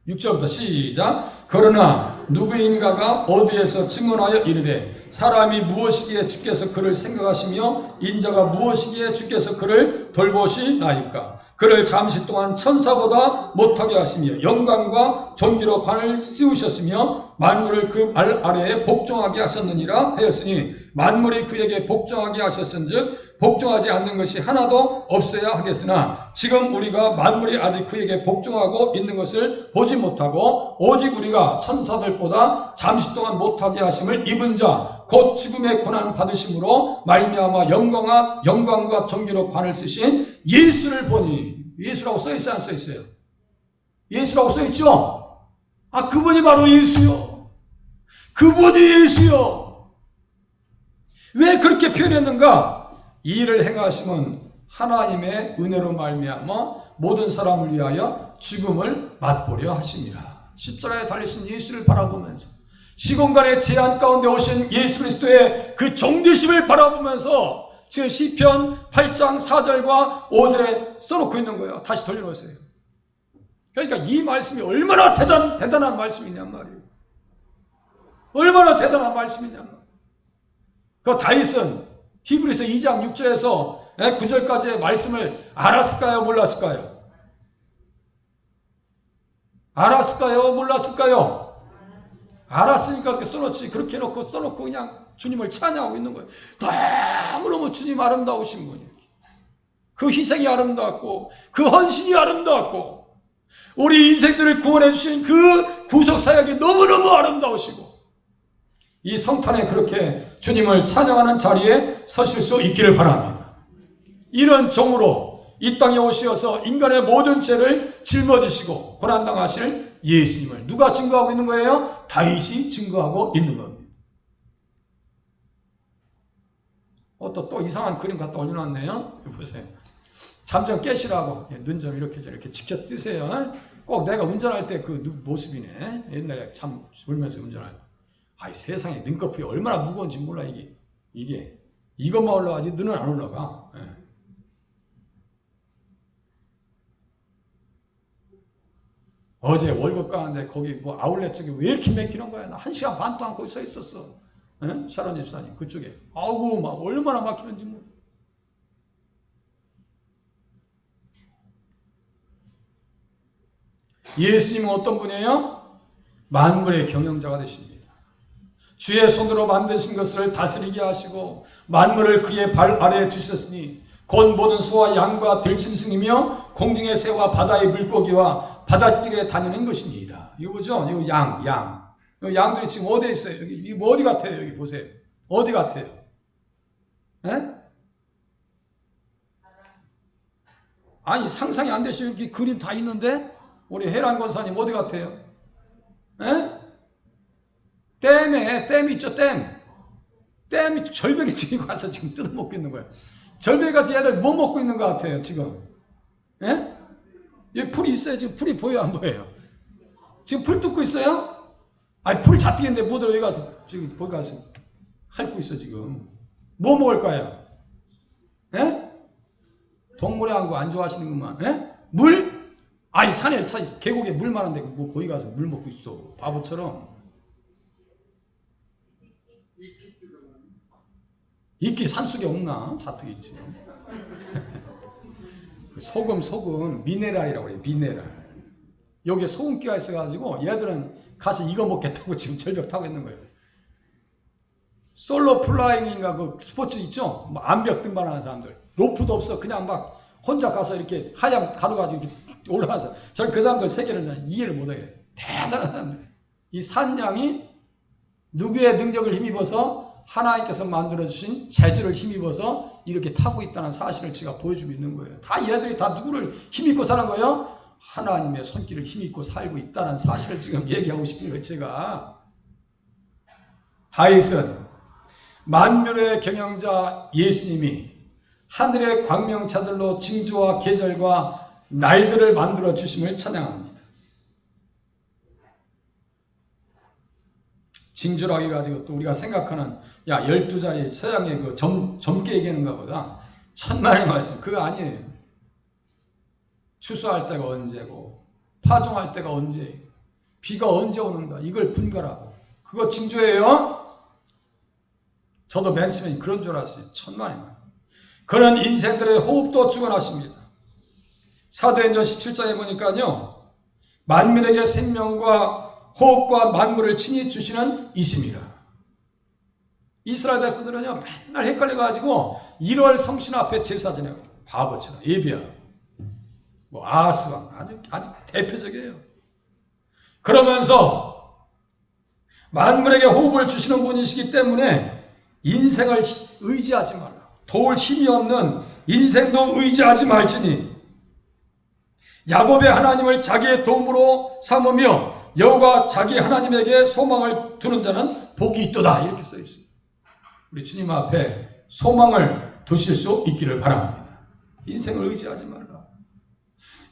6절부터 시작. 그러나 누구인가가 어디에서 증언하여 이르되 사람이 무엇이기에 주께서 그를 생각하시며 인자가 무엇이기에 주께서 그를 돌보시나이까. 그를 잠시 동안 천사보다 못하게 하시며 영광과 존귀로 관을 씌우셨으며 만물을 그 발 아래에 복종하게 하셨느니라 하였으니 만물이 그에게 복종하게 하셨은즉 복종하지 않는 것이 하나도 없어야 하겠으나 지금 우리가 만물이 아직 그에게 복종하고 있는 것을 보지 못하고 오직 우리가 천사들보다 잠시 동안 못하게 하심을 입은 자 곧 죽음의 고난 받으심으로 말미암아 영광과 존귀로 관을 쓰신 예수를 보니. 예수라고 써있어요, 안 써있어요? 예수라고 써있죠? 그분이 바로 예수요. 그분이 예수요. 왜 그렇게 표현했는가? 이 일을 행하심은 하나님의 은혜로 말미암아 모든 사람을 위하여 죽음을 맛보려 하심이라. 십자가에 달리신 예수를 바라보면서 시공간의 제한 가운데 오신 예수 그리스도의 그 종되심을 바라보면서 지금 시편 8장 4절과 5절에 써놓고 있는 거예요. 다시 돌려놓으세요. 그러니까 이 말씀이 얼마나 대단한 말씀이냔 말이에요. 얼마나 대단한 말씀이냔 말이에요. 그 다윗은 히브리서 2장 6절에서 9절까지의 말씀을 알았을까요? 몰랐을까요? 알았을까요? 몰랐을까요? 알았으니까 그렇게 써놓지. 그렇게 해놓고 써놓고 그냥 주님을 찬양하고 있는 거예요. 너무너무 주님 아름다우신 분이. 그 희생이 아름다웠고 그 헌신이 아름다웠고 우리 인생들을 구원해 주신 그 구속 사역이 너무너무 아름다우시고 이 성탄에 그렇게 주님을 찬양하는 자리에 서실 수 있기를 바랍니다. 이런 종으로 이 땅에 오시어서 인간의 모든 죄를 짊어지시고 고난당하실 예수님을 누가 증거하고 있는 거예요? 다윗이 증거하고 있는 겁니다. 또 이상한 그림 갖다 올려놨네요. 보세요. 잠 좀 깨시라고 눈 좀 이렇게 저렇게 지켜 뜨세요. 꼭 내가 운전할 때 그 모습이네. 옛날에 잠 울면서 운전할 때. 아이 세상에 눈꺼풀이 얼마나 무거운지 몰라 이게 이것만 올라가지 눈은 안 올라가. 예. 어제 월급 가는데 거기 뭐 아울렛 쪽에 왜 이렇게 막히는 거야? 나 1시간 반 동안 거기 서 있었어. 예? 샤론 집사님 그쪽에. 아우 막 얼마나 막히는지 몰라. 예수님은 어떤 분이에요? 만물의 경영자가 되십니다. 주의 손으로 만드신 것을 다스리게 하시고 만물을 그의 발 아래에 두셨으니 곧 모든 소와 양과 들짐승이며 공중의 새와 바다의 물고기와 바닷길에 다니는 것입니다. 이거 보죠? 이거 양. 이 양들이 지금 어디에 있어요? 여기 뭐 어디 같아요? 여기 보세요. 어디 같아요? 에? 아니 상상이 안 되시죠? 여기 그림 다 있는데 우리 해란 권사님 어디 같아요? 에? 댐 있죠, 댐이 절벽에 지금 가서 지금 뜯어먹고 있는 거예요. 절벽에 가서 얘들 뭐 먹고 있는 것 같아요, 지금? 예? 여기 풀이 있어요, 지금 풀이 보여요, 안 보여요? 지금 풀 뜯고 있어요? 아니, 풀 잡히겠는데 못 들어, 여기 가서, 지금, 거기 가서 핥고 있어, 지금. 뭐 먹을까요? 예? 동물의 왕국 안 좋아하시는구만, 예? 물? 아니, 산에, 계곡에 물 많은데, 뭐, 거기 가서 물 먹고 있어. 바보처럼. 이끼 산속에 없나? 자투기 있지. 소금, 미네랄이라고 그래요, 미네랄. 여기에 소금기가 있어가지고 얘들은 가서 이거 먹겠다고 지금 절벽 타고 있는 거예요. 솔로 플라잉인가 그 스포츠 있죠? 뭐 암벽 등반하는 사람들. 로프도 없어. 그냥 막 혼자 가서 이렇게 하얀 가루 가지고 이렇게 올라가서. 저는 그 사람들 세계를 이해를 못하게. 대단한 사람들. 이 산양이 누구의 능력을 힘입어서 하나님께서 만들어주신 재주를 힘입어서 이렇게 타고 있다는 사실을 제가 보여주고 있는 거예요. 다 얘들이 다 누구를 힘입고 사는 거예요? 하나님의 손길을 힘입고 살고 있다는 사실을 지금 얘기하고 싶은 거예요, 제가. 다윗은 만물의 경영자 예수님이 하늘의 광명차들로 징조와 계절과 날들을 만들어 주심을 찬양합니다. 징조라고 해가지고 또 우리가 생각하는 12자리 서양의 그 젊게 얘기하는가 보다 천만의 말씀 그거 아니에요. 추수할 때가 언제고 파종할 때가 언제 비가 언제 오는가 이걸 분별하고 그거 징조예요. 저도 맨 처음에 그런 줄 알았어요. 천만의 말. 그런 인생들의 호흡도 주관하십니다. 사도행전 17장에 보니까요. 만민에게 생명과 호흡과 만물을 친히 주시는 이십니다. 이스라엘 백성들은요 맨날 헷갈려가지고 1월 성신 앞에 제사 지내고 바보처럼 예비하고 뭐 아하스왕 아주 대표적이에요. 그러면서 만물에게 호흡을 주시는 분이시기 때문에 인생을 의지하지 말라. 도울 힘이 없는 인생도 의지하지 말지니 야곱의 하나님을 자기의 도움으로 삼으며 여호와 자기 하나님에게 소망을 두는 자는 복이 있도다 이렇게 써 있어요. 우리 주님 앞에 소망을 두실 수 있기를 바랍니다. 인생을 의지하지 말라.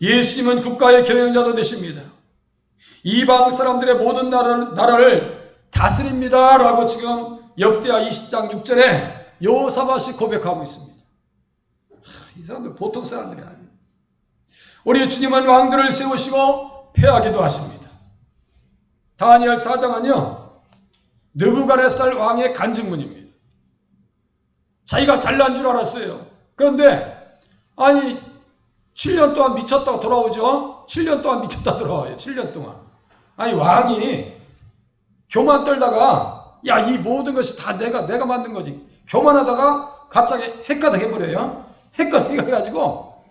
예수님은 국가의 경영자도 되십니다. 이방 사람들의 모든 나라를 다스립니다 라고 지금 역대하 20장 6절에 여호사밧이 고백하고 있습니다. 이 사람들 보통 사람들이 아니에요. 우리 주님은 왕들을 세우시고 폐하기도 하십니다. 다니엘 4장은요 느부갓네살 왕의 간증문입니다. 자기가 잘난 줄 알았어요. 그런데 아니 7년 동안 미쳤다가 돌아오죠. 7년 동안 미쳤다 돌아와요. 7년 동안. 아니 왕이 교만 떨다가 야 이 모든 것이 다 내가 만든 거지. 교만하다가 갑자기 헷가닥 해버려요. 헷가닥 해가지고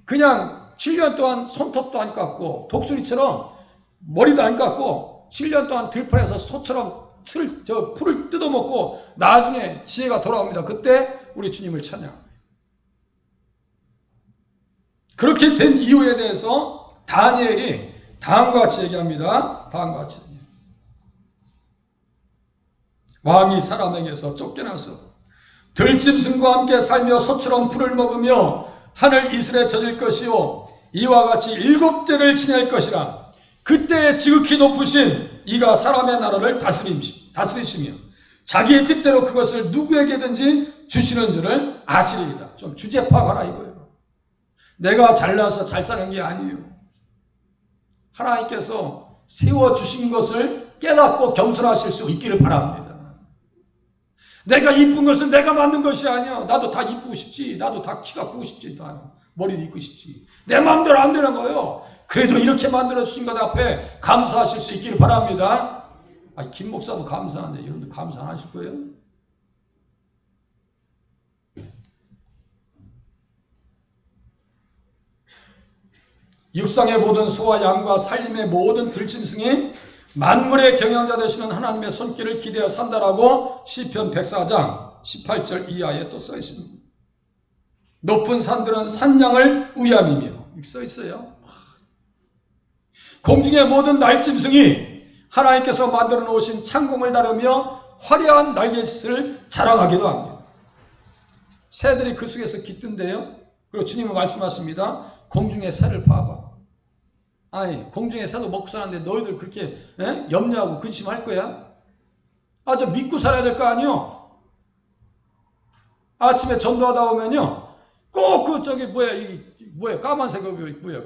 그냥 7년 동안 손톱도 안 깎고 독수리처럼 머리도 안 깎고 7년 동안 들판에서 소처럼 풀을 뜯어먹고 나중에 지혜가 돌아옵니다. 그때 우리 주님을 찬양합니다. 그렇게 된 이유에 대해서 다니엘이 다음과 같이 얘기합니다. 다음과 같이. 왕이 사람에게서 쫓겨나서 들짐승과 함께 살며 소처럼 풀을 먹으며 하늘 이슬에 젖을 것이요 이와 같이 7대를 지낼 것이라. 그때에 지극히 높으신 이가 사람의 나라를 다스리시며 자기의 뜻대로 그것을 누구에게든지 주시는 줄을 아시리이다. 좀 주제 파악하라 이거예요. 내가 잘나서 잘 사는 게 아니에요. 하나님께서 세워주신 것을 깨닫고 겸손하실 수 있기를 바랍니다. 내가 이쁜 것은 내가 만든 것이 아니야. 나도 다 이쁘고 싶지. 나도 다 키가 크고 싶지. 다 머리도 이쁘고 싶지. 내 마음대로 안 되는 거예요. 그래도 이렇게 만들어주신 것 앞에 감사하실 수 있기를 바랍니다. 아니, 김 목사도 감사한데 여러분들 감사 안 하실 거예요? 육상의 모든 소와 양과 살림의 모든 들짐승이 만물의 경영자 되시는 하나님의 손길을 기대어 산다라고 시편 104장 18절 이하에 또 써 있습니다. 높은 산들은 산양을 위함이며 이렇게 써 있어요. 공중의 모든 날짐승이 하나님께서 만들어 놓으신 창공을 다루며 화려한 날갯짓을 자랑하기도 합니다. 새들이 그 속에서 깃든데요. 그리고 주님은 말씀하십니다. 공중의 새를 봐봐. 아니, 공중의 새도 먹고 사는데 너희들 그렇게 염려하고 근심할 거야? 아, 좀 믿고 살아야 될 거 아니요? 아침에 전도하다 오면요, 꼭 그 저기 뭐야 까만새가 뭐야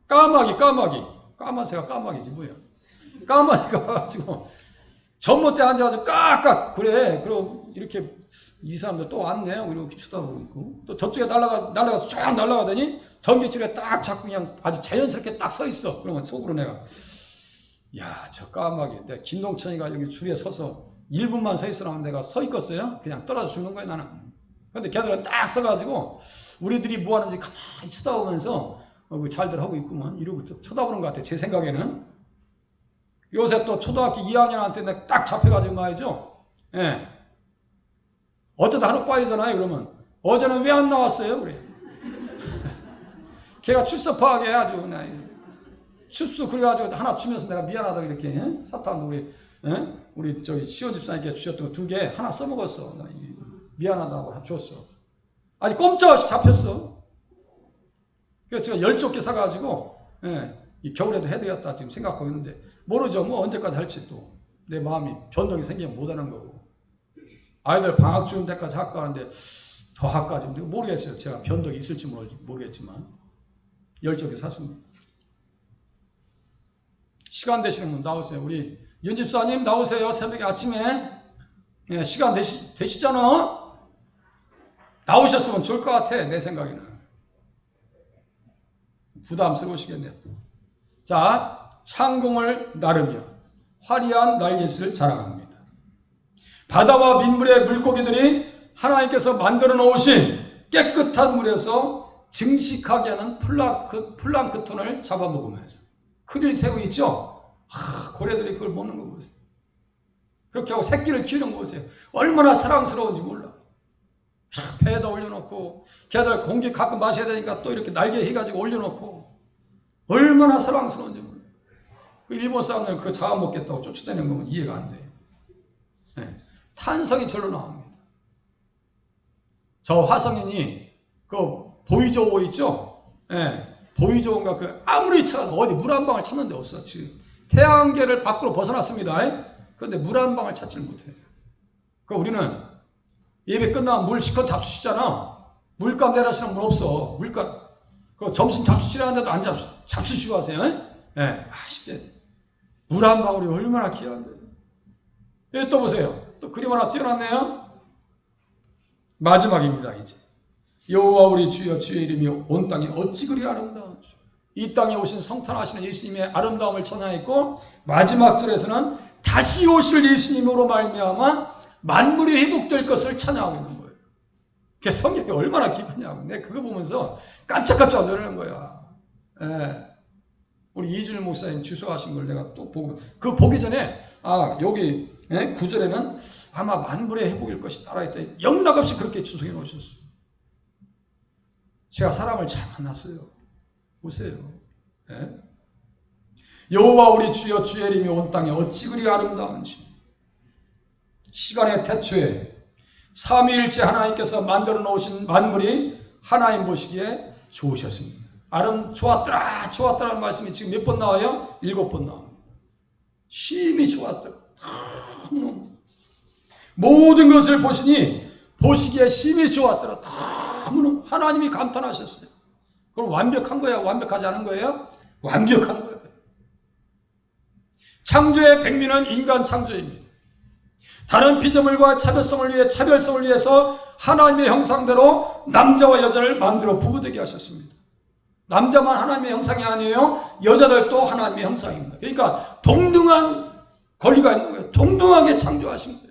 까마귀 까만새가 까마귀지 뭐야 까마귀가 와가지고 전봇대 앉아가지고 깍깍 그래. 그리고 이렇게 이 사람들 또 왔네 이렇게 쳐다보고 있고 또 저쪽에 날아가서 쫙 날아가더니 전기줄에 딱 잡고 그냥 아주 자연스럽게 딱 서 있어. 그러면 속으로 내가 야, 저 까마귀 내가 김동천이가 여기 줄에 서서 1분만 서 있으라면 내가 서 있겠어요? 그냥 떨어져 죽는 거야 나는. 근데 걔들은 딱 서가지고 우리들이 뭐 하는지 가만히 쳐다보면서 잘들 하고 있구만 이러고 쳐다보는 것 같아. 제 생각에는. 요새 또 초등학교 2학년한테 내가 딱 잡혀가지고 말이죠. 예. 어쩌다 하루 빠이잖아요. 그러면 어제는 왜 안 나왔어요? 그래. 걔가 출석파하게 아주 춥수 그래가지고 하나 주면서 내가 미안하다고 이렇게 사탕도 우리 저기 시원 집사님께 주셨던 거 2개 하나 써먹었어. 미안하다고 줬어. 아니 꼼짝없이 잡혔어. 그래서 제가 10조개 사가지고 이 겨울에도 해야겠다 지금 생각하고 있는데 모르죠. 뭐 언제까지 할지 또 내 마음이 변동이 생기면 못하는 거고 아이들 방학 주는 데까지 할까 하는데 더 할까 좀 모르겠어요. 제가 변동이 있을지 모르겠지만 10조개 샀습니다. 시간 되시는 분 나오세요. 우리 윤집사님 나오세요. 새벽에 아침에 시간 되시잖아. 나오셨으면 좋을 것 같아. 내 생각에는. 부담스러우시겠네요. 자, 창공을 나르며 화려한 날갯짓을 자랑합니다. 바다와 민물의 물고기들이 하나님께서 만들어 놓으신 깨끗한 물에서 증식하게 하는 플랑크톤을 잡아먹으면서 크릴새우 있죠? 고래들이 그걸 먹는 거 보세요. 그렇게 하고 새끼를 키우는 거 보세요. 얼마나 사랑스러운지 몰라. 배에다 올려놓고 걔들 공기 가끔 마셔야 되니까 또 이렇게 날개 해가지고 올려놓고 얼마나 사랑스러운지 몰라. 그 일본 사람들 그거 잡아먹겠다고 쫓아다니는 거면 이해가 안 돼요. 탄성이 절로 나옵니다. 저 화성인이 그 보이저호 있죠? 보이저호인가 그 아무리 찾아도 어디 물 한 방울 찾는 데 없어. 지금 태양계를 밖으로 벗어났습니다. 그런데 물 한 방울 찾지를 못해요. 그 우리는 예배 끝나면 물 시컷 잡수시잖아. 물값 내라시는 분 없어. 물값. 그 점심 잡수시라는데도 안 잡수시고 하세요. 아쉽게. 물 한 방울이 얼마나 귀한데. 여기 또 보세요. 또 그림 하나 띄워놨네요. 마지막입니다. 이제 여호와 우리 주여 주의 이름이 온 땅에 어찌 그리 아름다운지. 이 땅에 오신 성탄하시는 예수님의 아름다움을 찬양했고 마지막 절에서는 다시 오실 예수님으로 말미암아 만물이 회복될 것을 찬양하고 있는 거예요. 그게 성경이 얼마나 기쁘냐고. 내가 그거 보면서 깜짝깜짝 놀라는 거야. 우리 이준일 목사님 주소하신 걸 내가 또 보고 그 보기 전에 여기 9절에는 아마 만물의 회복일 것이 따라 했더니 영락없이 그렇게 주소해 놓으셨어요. 제가 사람을 잘 만났어요. 보세요. 예? 여호와 우리 주여 주의 이름이 온 땅에 어찌 그리 아름다운지. 시간의 태초에 삼위일체 하나님께서 만들어 놓으신 만물이 하나님 보시기에 좋으셨습니다. 좋았더라 좋았더라는 말씀이 지금 몇 번 나와요? 7번 나옵니다. 심히 좋았더라. 너무 모든 것을 보시니 보시기에 심히 좋았더라. 너무너무 하나님이 감탄하셨어요. 그럼 완벽한 거예요? 완벽하지 않은 거예요? 완벽한 거예요. 창조의 백미는 인간 창조입니다. 다른 피조물과 차별성을 위해서 하나님의 형상대로 남자와 여자를 만들어 부부되게 하셨습니다. 남자만 하나님의 형상이 아니에요. 여자들도 하나님의 형상입니다. 그러니까 동등한 권리가 있는 거예요. 동등하게 창조하신 거예요.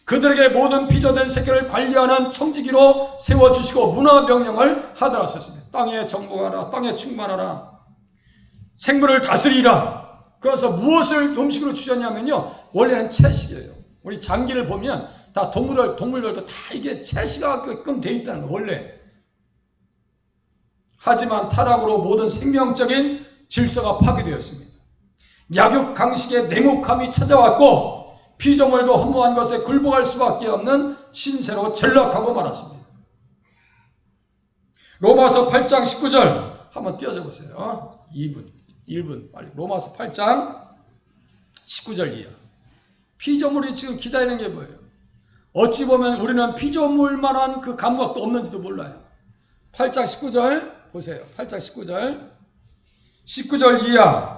그들에게 모든 피조된 세계를 관리하는 청지기로 세워주시고 문화명령을 하더라 하셨습니다. 땅에 정복하라, 땅에 충만하라, 생물을 다스리라. 그래서 무엇을 음식으로 주셨냐면요, 원래는 채식이에요. 우리 장기를 보면 다 동물들도 다 이게 채식하게끔 돼 있다는 거예요, 원래. 하지만 타락으로 모든 생명적인 질서가 파괴되었습니다. 약육강식의 냉혹함이 찾아왔고 피조물도 허무한 것에 굴복할 수밖에 없는 신세로 전락하고 말았습니다. 로마서 8장 19절 한번 띄워줘 보세요. 1분 빨리. 로마서 8장 19절 이하. 피조물이 지금 기다리는 게 뭐예요? 어찌 보면 우리는 피조물만한 그 감각도 없는지도 몰라요. 8장 19절 보세요. 8장 19절 이하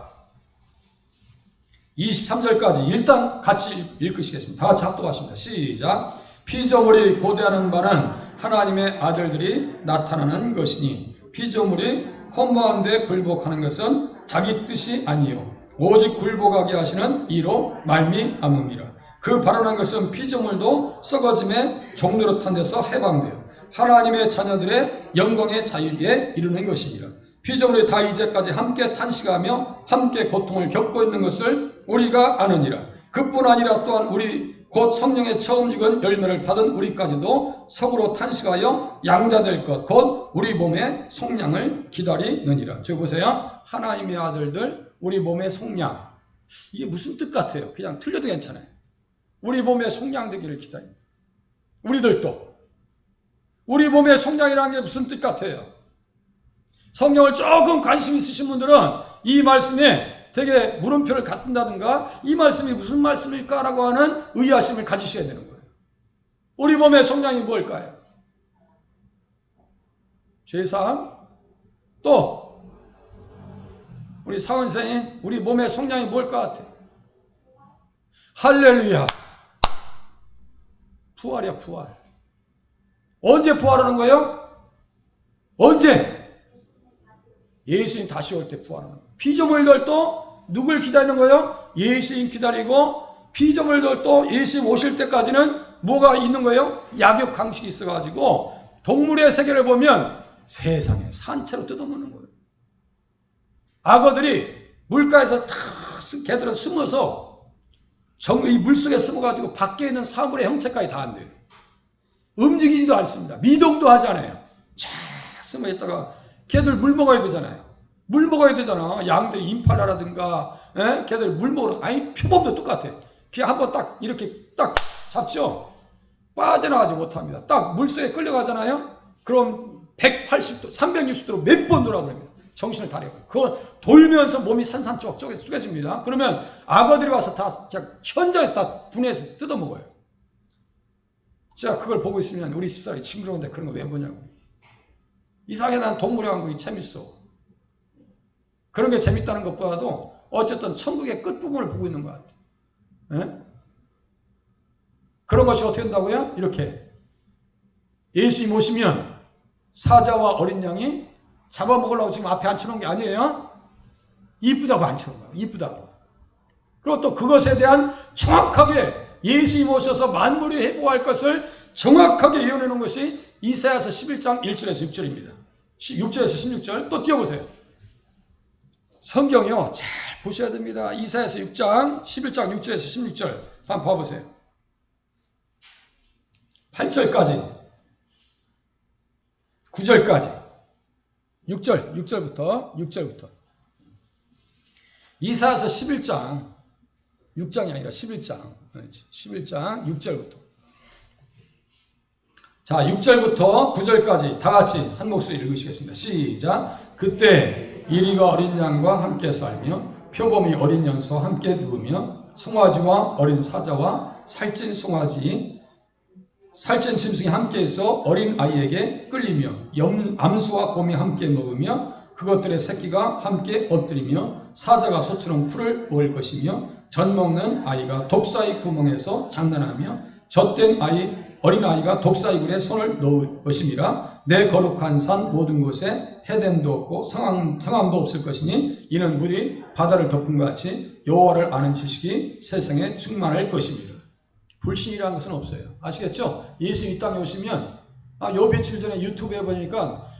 23절까지 일단 같이 읽으시겠습니다. 다 같이 합독하십니다. 시작. 피조물이 고대하는 바는 하나님의 아들들이 나타나는 것이니 피조물이 허무한 데 굴복하는 것은 자기 뜻이 아니요 오직 굴복하게 하시는 이로 말미암음이라. 그 발언한 것은 피조물도 썩어짐의 종노릇한 데서 해방되어 하나님의 자녀들의 영광의 자유에 이르는 것입니다. 피조물이 다 이제까지 함께 탄식하며 함께 고통을 겪고 있는 것을 우리가 아느니라. 그뿐 아니라 또한 우리 곧 성령의 처음 익은 열매를 받은 우리까지도 속으로 탄식하여 양자될 것 곧 우리 몸의 속량을 기다리느니라. 저기 보세요. 하나님의 아들들 우리 몸의 속량. 이게 무슨 뜻 같아요? 그냥 틀려도 괜찮아요. 우리 몸의 속량되기를 기다립니다. 우리들도 우리 몸의 속량이라는 게 무슨 뜻 같아요? 성경을 조금 관심 있으신 분들은 이 말씀에 되게 물음표를 갖는다든가 이 말씀이 무슨 말씀일까라고 하는 의아심을 가지셔야 되는 거예요. 우리 몸의 속량이 뭘까요? 죄사함? 또 우리 사원 선생님 우리 몸의 속량이 뭘 것 같아요? 할렐루야. 부활이야 부활. 언제 부활하는 거예요? 언제? 예수님 다시 올 때 부활하는 거예요. 피조물들도 누굴 기다리는 거예요? 예수님 기다리고 피조물들도 예수님 오실 때까지는 뭐가 있는 거예요? 약육강식이 있어가지고 동물의 세계를 보면 세상에 산채로 뜯어먹는 거예요. 악어들이 물가에서 다 걔들은 숨어서 이 물속에 숨어가지고 밖에 있는 사물의 형체까지 다 안 돼요. 움직이지도 않습니다. 미동도 하지 않아요. 쫙 숨어 있다가 걔들 물 먹어야 되잖아요. 물 먹어야 되잖아. 양들이 임팔라라든가 걔들 물 먹으러 아니 표범도 똑같아요. 걔 한번 딱 이렇게 딱 잡죠. 빠져나가지 못합니다. 딱 물속에 끌려가잖아요. 그럼 180도 360도로 몇 번 돌아버립니다. 정신을 다려버려요. 그거 돌면서 몸이 산산쪽 쪼개집니다. 그러면 악어들이 와서 다 그냥 현장에서 다 분해해서 뜯어먹어요. 제가 그걸 보고 있으면 우리 집사람이 징그러운데 그런 거 왜 보냐고. 이상하게 난 동물에 간 거 재밌어. 그런 게 재밌다는 것보다도 어쨌든 천국의 끝부분을 보고 있는 것 같아. 에? 그런 것이 어떻게 된다고요? 이렇게 예수님 오시면 사자와 어린 양이 잡아먹으려고 지금 앞에 앉혀놓은 게 아니에요. 이쁘다고 앉혀놓은 거예요. 이쁘다고. 그리고 또 그것에 대한 정확하게 예수님 오셔서 만물이 회복할 것을 정확하게 예언해 놓은 것이 이사야서 11장 1절에서 6절입니다. 6절에서 16절 또 띄워보세요. 성경이요. 잘 보셔야 됩니다. 이사야서 6장 11장 6절에서 16절 한번 봐보세요. 8절까지 9절까지. 6절부터. 이사야서 11장, 6장이 아니라 11장, 6절부터. 자, 6절부터 9절까지 다 같이 한 목소리 읽으시겠습니다. 시작. 그때 이리가 어린 양과 함께 살며 표범이 어린 연소와 함께 누우며 송아지와 어린 사자와 살찐 짐승이 함께해서 어린 아이에게 끌리며 암소와 곰이 함께 먹으며 그것들의 새끼가 함께 엎드리며 사자가 소처럼 풀을 먹을 것이며 젖 먹는 아이가 독사의 구멍에서 장난하며 젖된 어린 아이가 독사의 굴에 손을 넣을 것임이라. 내 거룩한 산 모든 곳에 해됨도 없고 성함도 없을 것이니 이는 물이 바다를 덮은 것 같이 여호와를 아는 지식이 세상에 충만할 것입니다. 불신이라는 것은 없어요. 아시겠죠? 예수 이 땅에 오시면 요 며칠 전에 유튜브에 보니까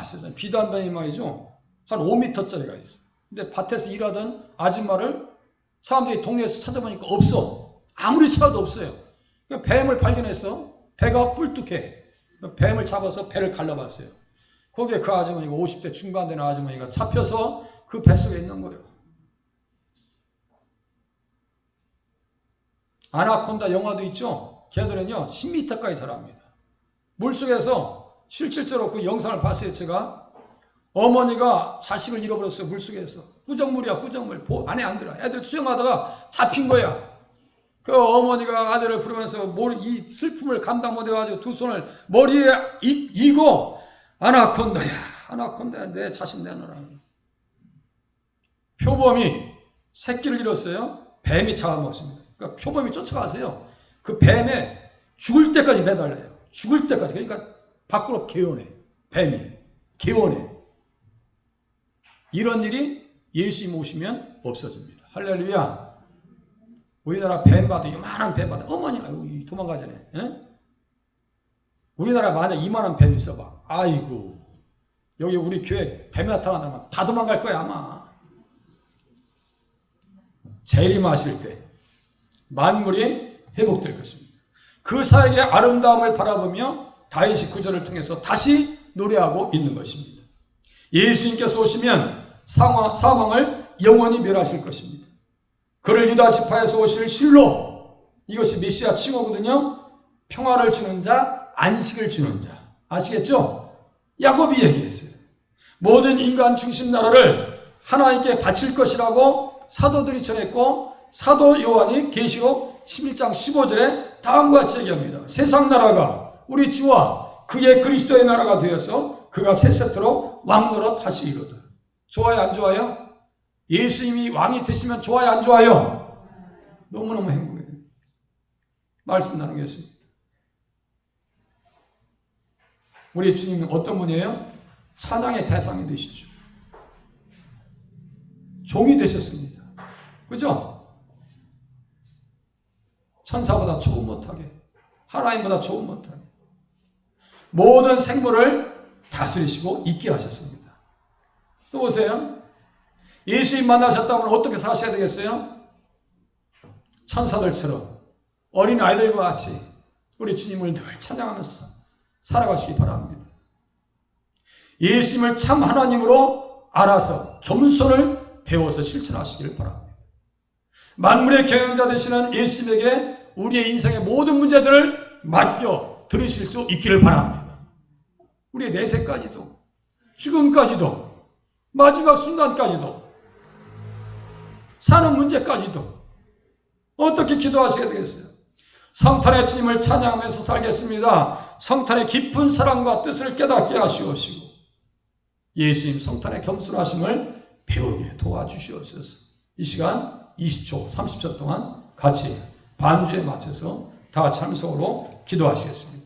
세상에 비단병이 말이죠. 한 5m짜리가 있어. 근데 밭에서 일하던 아줌마를 사람들이 동네에서 찾아보니까 없어. 아무리 찾아도 없어요. 뱀을 발견했어. 배가 뿔뚝해. 뱀을 잡아서 배를 갈라봤어요. 거기에 그 아주머니가 50대 중반 되는 아주머니가 잡혀서 그 뱃속에 있는 거예요. 아나콘다 영화도 있죠. 걔들은요 10m까지 자랍니다. 물속에서 실질적으로 그 영상을 봤어요. 제가 어머니가 자식을 잃어버렸어요. 물속에서. 구정물이야 구정물. 안에 안 들어. 애들 수영하다가 잡힌 거야. 그 어머니가 아들을 부르면서 이 슬픔을 감당 못해가지고 두 손을 머리에 이고 아나콘다야 내 자신 내놔라. 표범이 새끼를 잃었어요. 뱀이 잡아먹습니다. 그러니까 표범이 쫓아가세요. 그 뱀에 죽을 때까지 매달려요. 죽을 때까지. 그러니까 밖으로 개원해. 뱀이 개원해. 이런 일이 예수님 오시면 없어집니다. 할렐루야. 우리나라 뱀바다, 요만한 뱀바다. 어머니가 도망가잖아요. 에? 우리나라 만약 이만한 뱀이 있어봐. 아이고. 여기 우리 교회 뱀이 나타나면 다 도망갈 거야, 아마. 재림하실 때 만물이 회복될 것입니다. 그 사역의 아름다움을 바라보며 다윗이 구절을 통해서 다시 노래하고 있는 것입니다. 예수님께서 오시면 사망을 영원히 멸하실 것입니다. 그를 유다 지파에서 오실 실로, 이것이 메시아 칭호거든요. 평화를 주는 자, 안식을 주는 자. 아시겠죠? 야곱이 얘기했어요. 모든 인간 중심 나라를 하나님께 바칠 것이라고 사도들이 전했고, 사도 요한이 계시록 11장 15절에 다음과 같이 얘기합니다. 세상 나라가 우리 주와 그의 그리스도의 나라가 되어서 그가 세세토록 왕노릇 하시리로다. 좋아요, 안 좋아요? 예수님이 왕이 되시면 좋아요, 안 좋아요? 너무너무 행복해요. 말씀 나누겠습니다. 우리 주님은 어떤 분이에요? 찬양의 대상이 되시죠. 종이 되셨습니다. 그죠? 천사보다 조금 못하게, 하나님보다 조금 못하게 모든 생물을 다스리시고 있게 하셨습니다. 또 보세요. 예수님 만나셨다면 어떻게 사셔야 되겠어요? 천사들처럼 어린 아이들과 같이 우리 주님을 늘 찬양하면서 살아가시기 바랍니다. 예수님을 참 하나님으로 알아서 겸손을 배워서 실천하시기를 바랍니다. 만물의 경영자 되시는 예수님에게 우리의 인생의 모든 문제들을 맡겨 들으실 수 있기를 바랍니다. 우리의 내세까지도, 죽음까지도, 마지막 순간까지도, 사는 문제까지도 어떻게 기도하셔야 되겠어요? 성탄의 주님을 찬양하면서 살겠습니다. 성탄의 깊은 사랑과 뜻을 깨닫게 하시옵시고 예수님 성탄의 겸손하심을 배우게 도와주시옵소서. 이 시간 20초, 30초 동안 같이 반주에 맞춰서 다 같이 함성으로 기도하시겠습니다.